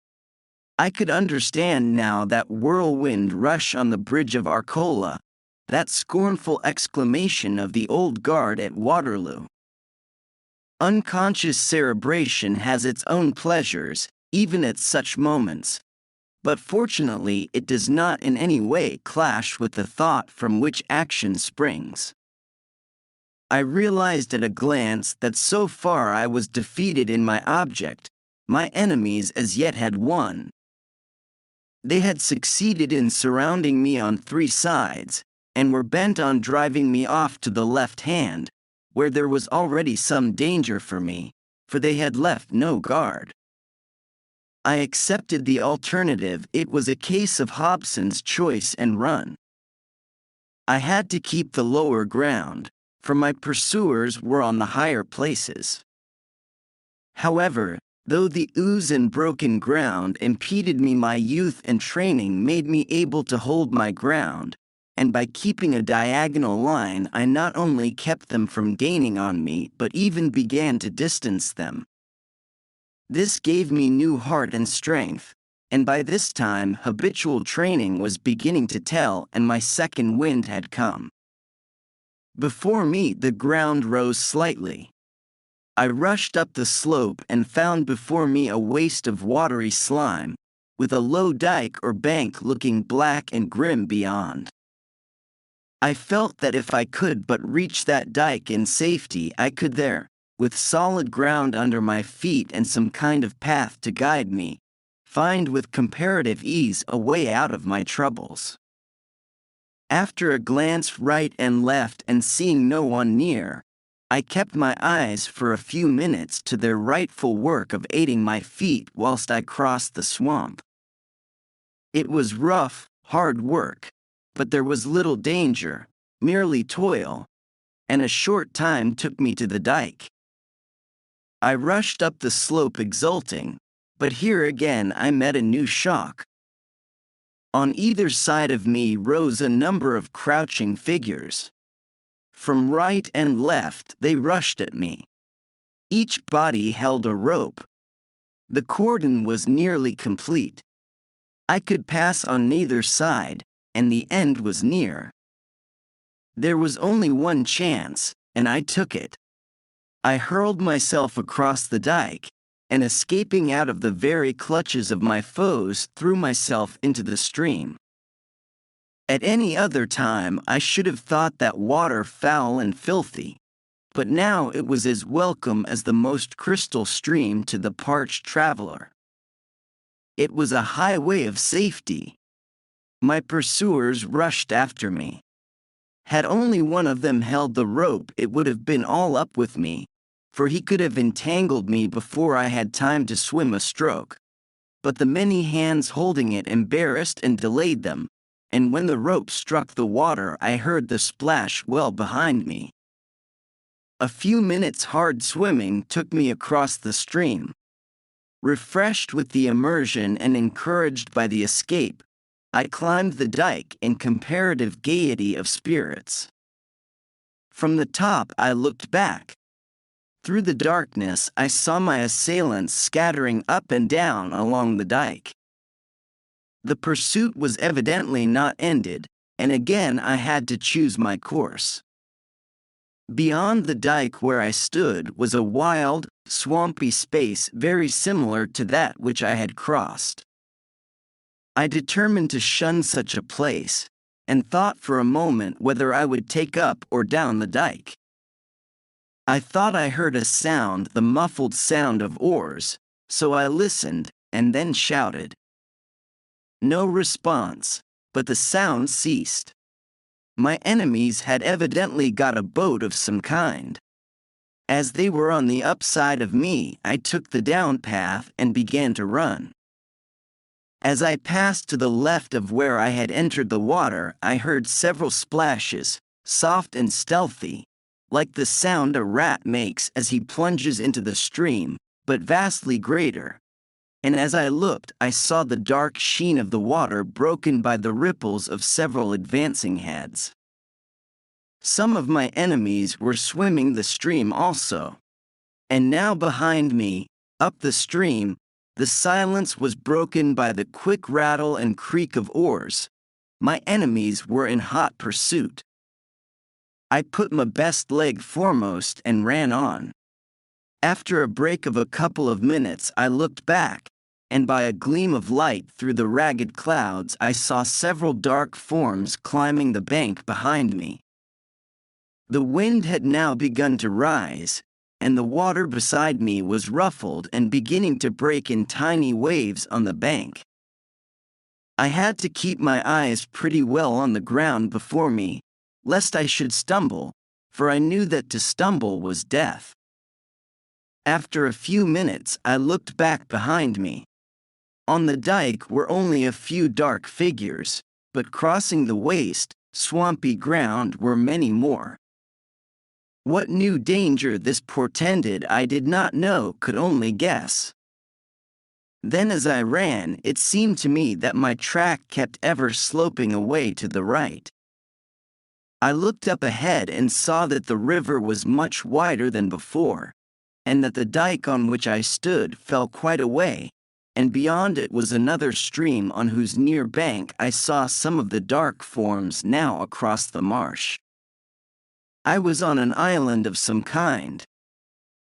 I could understand now that whirlwind rush on the bridge of Arcola, that scornful exclamation of the old guard at Waterloo. Unconscious cerebration has its own pleasures, even at such moments, but fortunately it does not in any way clash with the thought from which action springs. I realized at a glance that so far I was defeated in my object, my enemies as yet had won. They had succeeded in surrounding me on 3 sides, and were bent on driving me off to the left hand, where there was already some danger for me, for they had left no guard. I accepted the alternative. It was a case of Hobson's choice and run. I had to keep the lower ground, for my pursuers were on the higher places. However, though the ooze and broken ground impeded me, my youth and training made me able to hold my ground, and by keeping a diagonal line I not only kept them from gaining on me but even began to distance them. This gave me new heart and strength, and by this time habitual training was beginning to tell and my second wind had come. Before me the ground rose slightly. I rushed up the slope and found before me a waste of watery slime, with a low dike or bank looking black and grim beyond. I felt that if I could but reach that dike in safety I could there, with solid ground under my feet and some kind of path to guide me, find with comparative ease a way out of my troubles. After a glance right and left and seeing no one near, I kept my eyes for a few minutes to their rightful work of aiding my feet whilst I crossed the swamp. It was rough, hard work, but there was little danger, merely toil, and a short time took me to the dike. I rushed up the slope exulting, but here again I met a new shock. On either side of me rose a number of crouching figures. From right and left they rushed at me. Each body held a rope. The cordon was nearly complete. I could pass on neither side, and the end was near. There was only one chance, and I took it. I hurled myself across the dike, and escaping out of the very clutches of my foes, threw myself into the stream. At any other time I should have thought that water foul and filthy, but now it was as welcome as the most crystal stream to the parched traveler. It was a highway of safety. My pursuers rushed after me. Had only one of them held the rope, it would have been all up with me, for he could have entangled me before I had time to swim a stroke. But the many hands holding it embarrassed and delayed them, and when the rope struck the water I heard the splash well behind me. A few minutes' hard swimming took me across the stream. Refreshed with the immersion and encouraged by the escape, I climbed the dike in comparative gaiety of spirits. From the top I looked back. Through the darkness I saw my assailants scattering up and down along the dike. The pursuit was evidently not ended, and again I had to choose my course. Beyond the dike where I stood was a wild, swampy space very similar to that which I had crossed. I determined to shun such a place, and thought for a moment whether I would take up or down the dike. I thought I heard a sound, the muffled sound of oars, so I listened, and then shouted. No response, but the sound ceased. My enemies had evidently got a boat of some kind. As they were on the upside of me, I took the down path and began to run. As I passed to the left of where I had entered the water, I heard several splashes, soft and stealthy, like the sound a rat makes as he plunges into the stream, but vastly greater. And as I looked, I saw the dark sheen of the water broken by the ripples of several advancing heads. Some of my enemies were swimming the stream also. And now behind me, up the stream, the silence was broken by the quick rattle and creak of oars. My enemies were in hot pursuit. I put my best leg foremost and ran on. After a break of a couple of minutes I looked back, and by a gleam of light through the ragged clouds I saw several dark forms climbing the bank behind me. The wind had now begun to rise, and the water beside me was ruffled and beginning to break in tiny waves on the bank. I had to keep my eyes pretty well on the ground before me, lest I should stumble, for I knew that to stumble was death. After a few minutes I looked back behind me. On the dike were only a few dark figures, but crossing the waste, swampy ground were many more. What new danger this portended I did not know, could only guess. Then as I ran, it seemed to me that my track kept ever sloping away to the right. I looked up ahead and saw that the river was much wider than before, and that the dike on which I stood fell quite away, and beyond it was another stream on whose near bank I saw some of the dark forms now across the marsh. I was on an island of some kind.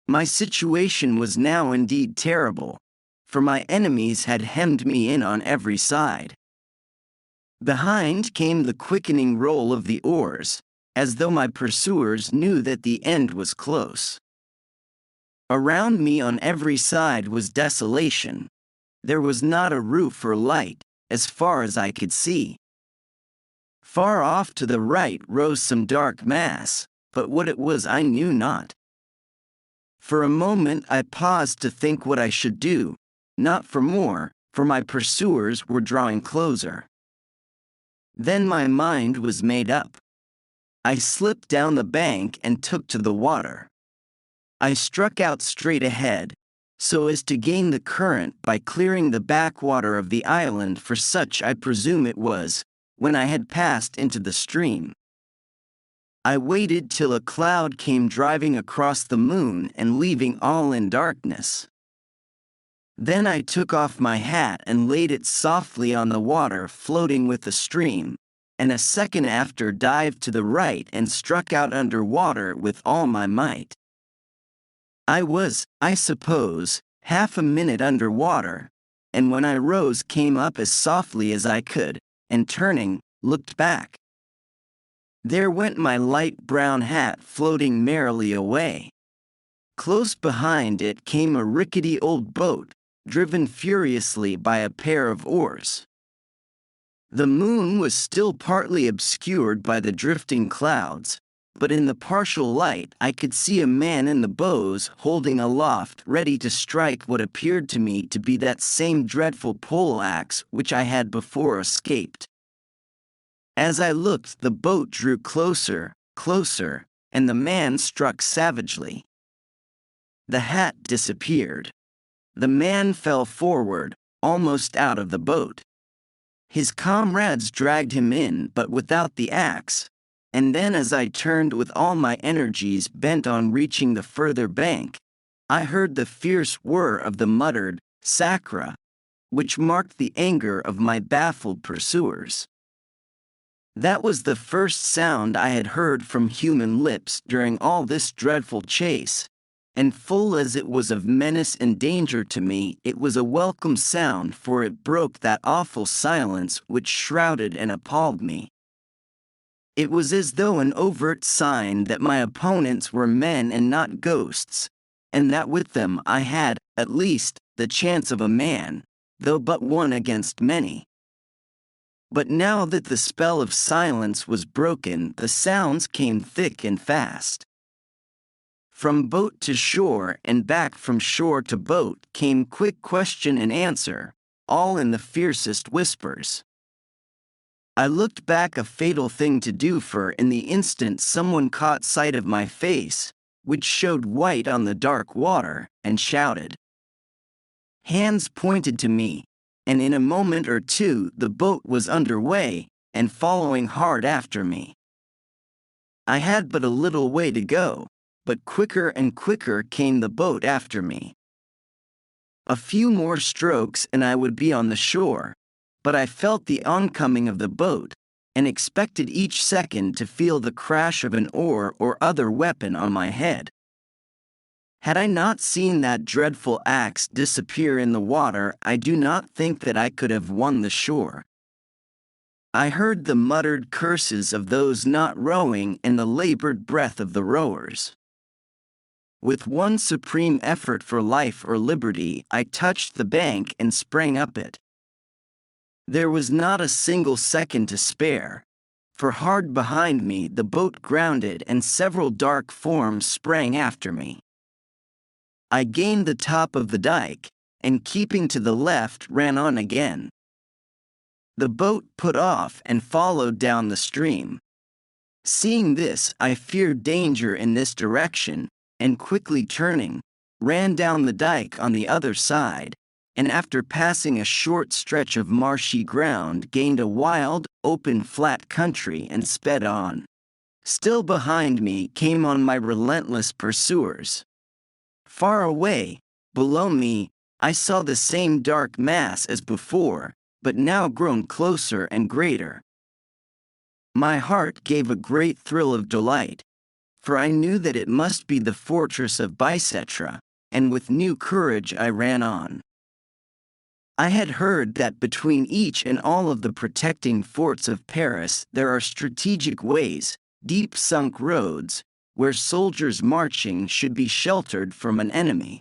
My situation was now indeed terrible, for my enemies had hemmed me in on every side. Behind came the quickening roll of the oars, as though my pursuers knew that the end was close. Around me on every side was desolation. There was not a roof or light, as far as I could see. Far off to the right rose some dark mass, but what it was I knew not. For a moment I paused to think what I should do, not for more, for my pursuers were drawing closer. Then my mind was made up. I slipped down the bank and took to the water. I struck out straight ahead, so as to gain the current by clearing the backwater of the island, for such I presume it was, when I had passed into the stream. I waited till a cloud came driving across the moon and leaving all in darkness. Then I took off my hat and laid it softly on the water floating with the stream, and a second after dived to the right and struck out under water with all my might. I was, I suppose, half a minute under water, and when I rose came up as softly as I could, and turning, looked back. There went my light brown hat floating merrily away. Close behind it came a rickety old boat, driven furiously by a pair of oars. The moon was still partly obscured by the drifting clouds, but in the partial light I could see a man in the bows holding aloft ready to strike what appeared to me to be that same dreadful pole-axe which I had before escaped. As I looked, the boat drew closer, closer, and the man struck savagely. The hat disappeared. The man fell forward, almost out of the boat. His comrades dragged him in, but without the axe, and then as I turned with all my energies bent on reaching the further bank, I heard the fierce whir of the muttered "Sacra," which marked the anger of my baffled pursuers. That was the first sound I had heard from human lips during all this dreadful chase, and full as it was of menace and danger to me, it was a welcome sound, for it broke that awful silence which shrouded and appalled me. It was as though an overt sign that my opponents were men and not ghosts, and that with them I had, at least, the chance of a man, though but one against many. But now that the spell of silence was broken, the sounds came thick and fast. From boat to shore and back from shore to boat came quick question and answer, all in the fiercest whispers. I looked back, a fatal thing to do, for in the instant someone caught sight of my face, which showed white on the dark water, and shouted. Hands pointed to me, and in a moment or two the boat was under way, and following hard after me. I had but a little way to go, but quicker and quicker came the boat after me. A few more strokes and I would be on the shore, but I felt the oncoming of the boat, and expected each second to feel the crash of an oar or other weapon on my head. Had I not seen that dreadful axe disappear in the water, I do not think that I could have won the shore. I heard the muttered curses of those not rowing and the labored breath of the rowers. With one supreme effort for life or liberty, I touched the bank and sprang up it. There was not a single second to spare, for hard behind me the boat grounded and several dark forms sprang after me. I gained the top of the dike, and keeping to the left ran on again. The boat put off and followed down the stream. Seeing this, I feared danger in this direction, and quickly turning, ran down the dike on the other side, and after passing a short stretch of marshy ground gained a wild, open flat country and sped on. Still behind me came on my relentless pursuers. Far away, below me, I saw the same dark mass as before, but now grown closer and greater. My heart gave a great thrill of delight, for I knew that it must be the fortress of Bicetra, and with new courage I ran on. I had heard that between each and all of the protecting forts of Paris there are strategic ways, deep-sunk roads, where soldiers marching should be sheltered from an enemy.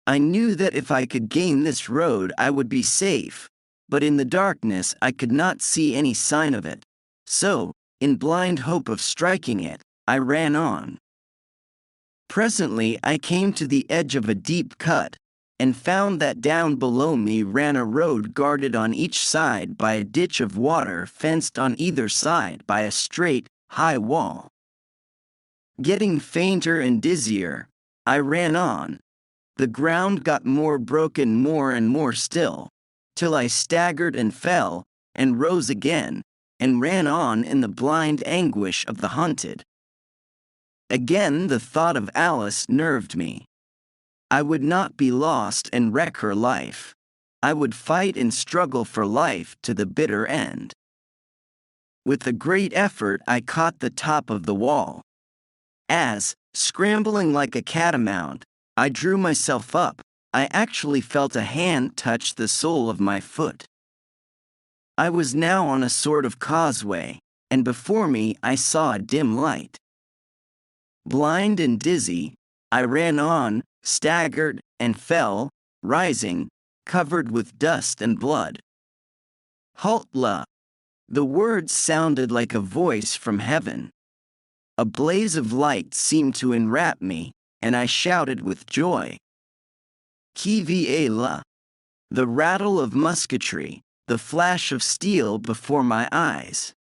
I knew that if I could gain this road I would be safe, but in the darkness I could not see any sign of it. So, in blind hope of striking it, I ran on. Presently I came to the edge of a deep cut, and found that down below me ran a road guarded on each side by a ditch of water fenced on either side by a straight, high wall. Getting fainter and dizzier, I ran on. The ground got more broken more and more still, till I staggered and fell, and rose again, and ran on in the blind anguish of the hunted. Again the thought of Alice nerved me. I would not be lost and wreck her life. I would fight and struggle for life to the bitter end. With a great effort I caught the top of the wall. As, scrambling like a catamount, I drew myself up, I actually felt a hand touch the sole of my foot. I was now on a sort of causeway, and before me I saw a dim light. Blind and dizzy, I ran on, staggered, and fell, rising, covered with dust and blood. Halt la! The words sounded like a voice from heaven. A blaze of light seemed to enwrap me, and I shouted with joy. Qui va la! The rattle of musketry, the flash of steel before my eyes.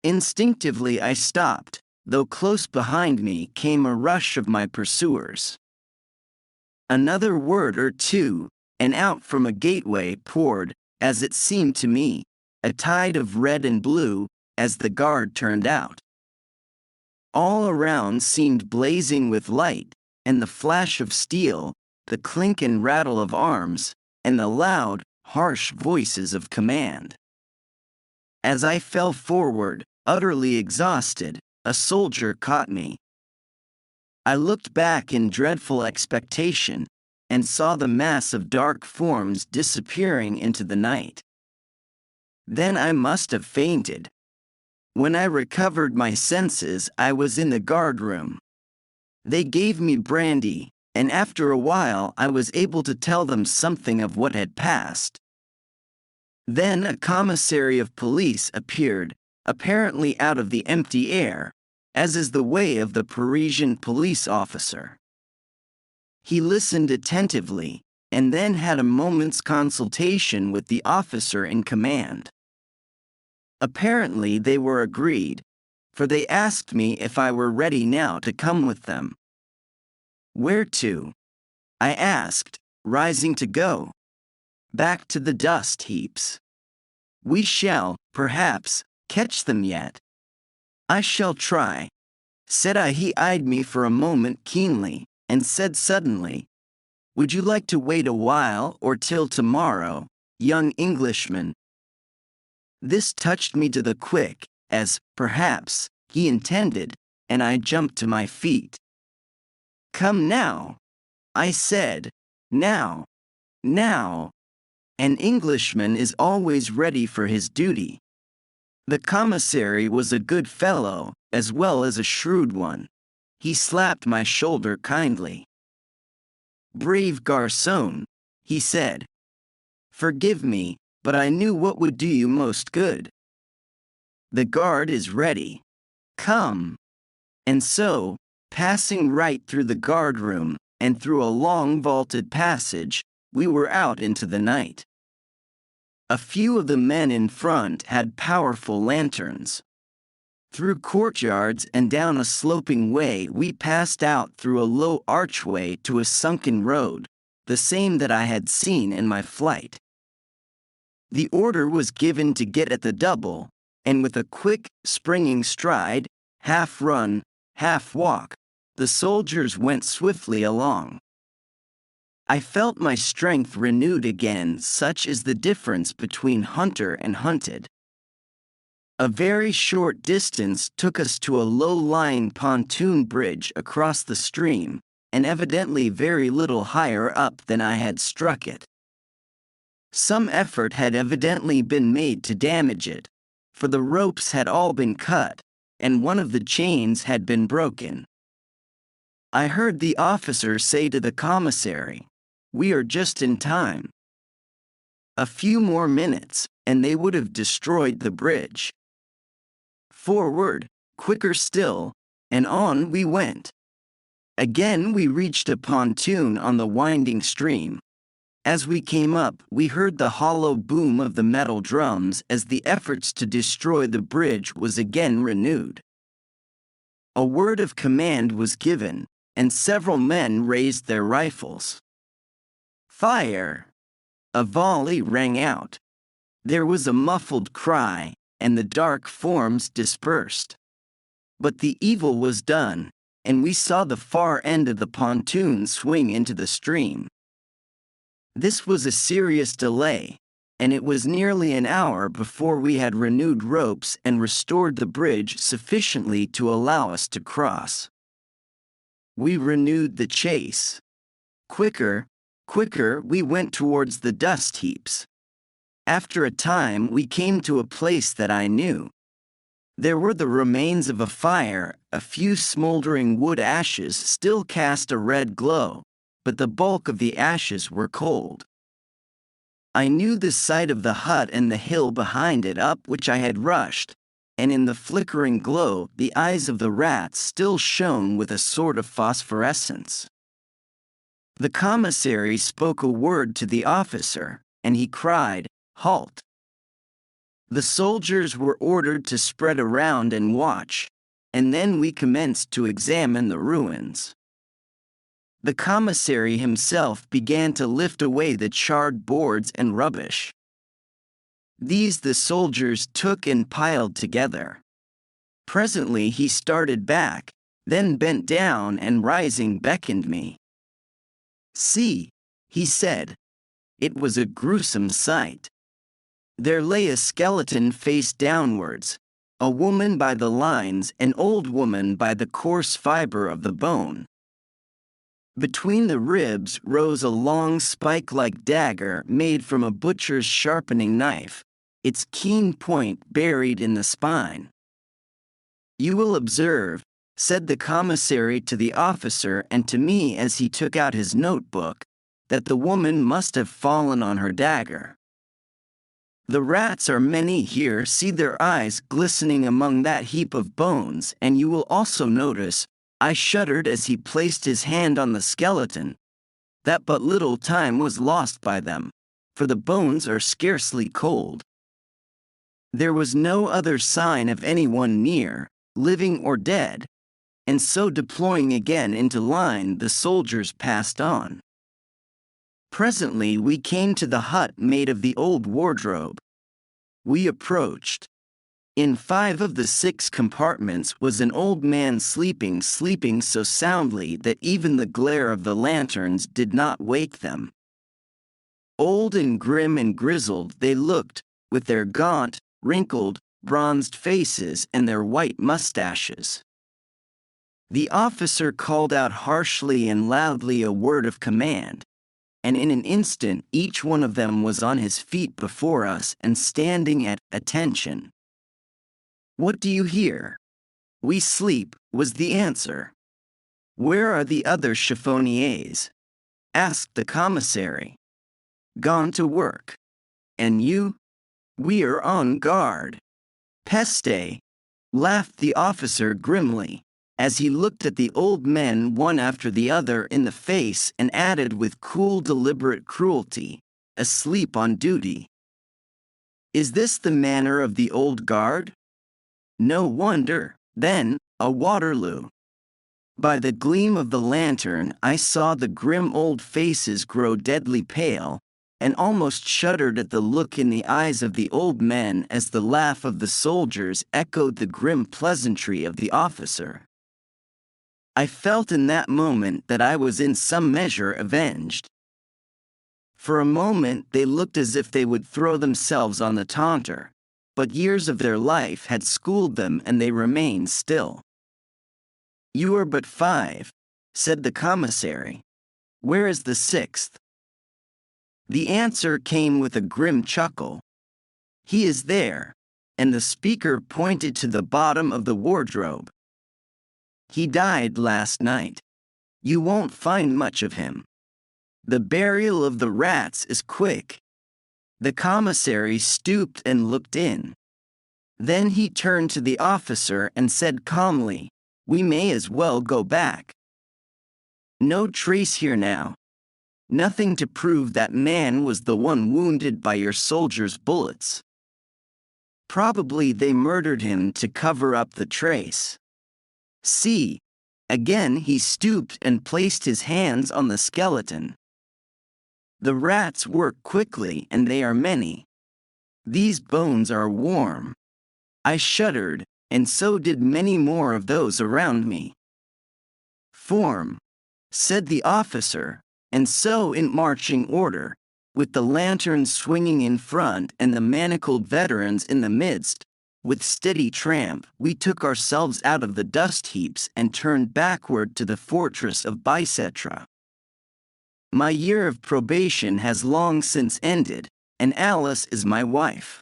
Instinctively I stopped, though close behind me came a rush of my pursuers. Another word or two, and out from a gateway poured, as it seemed to me, a tide of red and blue, as the guard turned out. All around seemed blazing with light, and the flash of steel, the clink and rattle of arms, and the loud, harsh voices of command. As I fell forward, utterly exhausted, a soldier caught me. I looked back in dreadful expectation, and saw the mass of dark forms disappearing into the night. Then I must have fainted. When I recovered my senses, I was in the guardroom. They gave me brandy, and after a while I was able to tell them something of what had passed. Then a commissary of police appeared, apparently out of the empty air, as is the way of the Parisian police officer. He listened attentively, and then had a moment's consultation with the officer in command. Apparently they were agreed, for they asked me if I were ready now to come with them. Where to? I asked, rising to go. Back to the dust heaps. We shall, perhaps, catch them yet. I shall try, said I. He eyed me for a moment keenly, and said suddenly, Would you like to wait a while or till tomorrow, young Englishman? This touched me to the quick, as, perhaps, he intended, and I jumped to my feet. Come now, I said, now, now. An Englishman is always ready for his duty. The commissary was a good fellow, as well as a shrewd one. He slapped my shoulder kindly. Brave garçon, he said. Forgive me, but I knew what would do you most good. The guard is ready. Come. And so, passing right through the guardroom, and through a long vaulted passage, we were out into the night. A few of the men in front had powerful lanterns. Through courtyards and down a sloping way we passed out through a low archway to a sunken road, the same that I had seen in my flight. The order was given to get at the double, and with a quick, springing stride, half run, half walk, the soldiers went swiftly along. I felt my strength renewed again, such is the difference between hunter and hunted. A very short distance took us to a low-lying pontoon bridge across the stream, and evidently very little higher up than I had struck it. Some effort had evidently been made to damage it, for the ropes had all been cut, and one of the chains had been broken. I heard the officer say to the commissary, "We are just in time." A few more minutes, and they would have destroyed the bridge. Forward, quicker still, and on we went. Again we reached a pontoon on the winding stream. As we came up, we heard the hollow boom of the metal drums as the efforts to destroy the bridge was again renewed. A word of command was given, and several men raised their rifles. "Fire!" A volley rang out. There was a muffled cry, and the dark forms dispersed. But the evil was done, and we saw the far end of the pontoon swing into the stream. This was a serious delay, and it was nearly an hour before we had renewed ropes and restored the bridge sufficiently to allow us to cross. We renewed the chase. Quicker, quicker we went towards the dust heaps. After a time we came to a place that I knew. There were the remains of a fire, a few smoldering wood ashes still cast a red glow, but the bulk of the ashes were cold. I knew the site of the hut and the hill behind it up which I had rushed, and in the flickering glow the eyes of the rats still shone with a sort of phosphorescence. The commissary spoke a word to the officer, and he cried, "Halt!" The soldiers were ordered to spread around and watch, and then we commenced to examine the ruins. The commissary himself began to lift away the charred boards and rubbish. These the soldiers took and piled together. Presently he started back, then bent down and rising beckoned me. "See," he said. It was a gruesome sight. There lay a skeleton face downwards, a woman by the lines, an old woman by the coarse fiber of the bone. Between the ribs rose a long spike-like dagger made from a butcher's sharpening knife, its keen point buried in the spine. "You will observe," said the commissary to the officer and to me as he took out his notebook, "that the woman must have fallen on her dagger. The rats are many here, see their eyes glistening among that heap of bones, and you will also notice," I shuddered as he placed his hand on the skeleton, "that but little time was lost by them, for the bones are scarcely cold." There was no other sign of anyone near, living or dead, and so deploying again into line the soldiers passed on. Presently we came to the hut made of the old wardrobe. We approached. In 5 of the 6 compartments was an old man sleeping so soundly that even the glare of the lanterns did not wake them. Old and grim and grizzled they looked, with their gaunt, wrinkled, bronzed faces and their white mustaches. The officer called out harshly and loudly a word of command, and in an instant each one of them was on his feet before us and standing at attention. "What do you hear?" "We sleep," was the answer. "Where are the other chiffoniers?" asked the commissary. "Gone to work." "And you?" "We are on guard." "Peste!" laughed the officer grimly, as he looked at the old men one after the other in the face and added with cool deliberate cruelty, "Asleep on duty." Is this the manner of the old guard? No wonder, then, a Waterloo. By the gleam of the lantern I saw the grim old faces grow deadly pale, and almost shuddered at the look in the eyes of the old men as the laugh of the soldiers echoed the grim pleasantry of the officer. I felt in that moment that I was in some measure avenged. For a moment they looked as if they would throw themselves on the taunter, but years of their life had schooled them and they remained still. "You are but 5, said the commissary. "Where is the 6th? The answer came with a grim chuckle. "He is there, and the speaker pointed to the bottom of the wardrobe. He died last night. You won't find much of him. The burial of the rats is quick. The commissary stooped and looked in. Then he turned to the officer and said calmly, "We may as well go back. No trace here now. Nothing to prove that man was the one wounded by your soldiers' bullets. Probably they murdered him to cover up the trace. See." Again he stooped and placed his hands on the skeleton. "The rats work quickly and they are many. These bones are warm." I shuddered, and so did many more of those around me. "Form," said the officer, and so in marching order, with the lantern swinging in front and the manacled veterans in the midst, with steady tramp we took ourselves out of the dust heaps and turned backward to the fortress of Bicetra. My year of probation has long since ended, and Alice is my wife.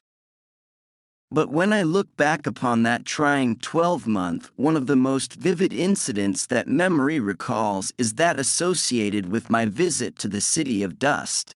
But when I look back upon that trying 12-month, one of the most vivid incidents that memory recalls is that associated with my visit to the city of dust.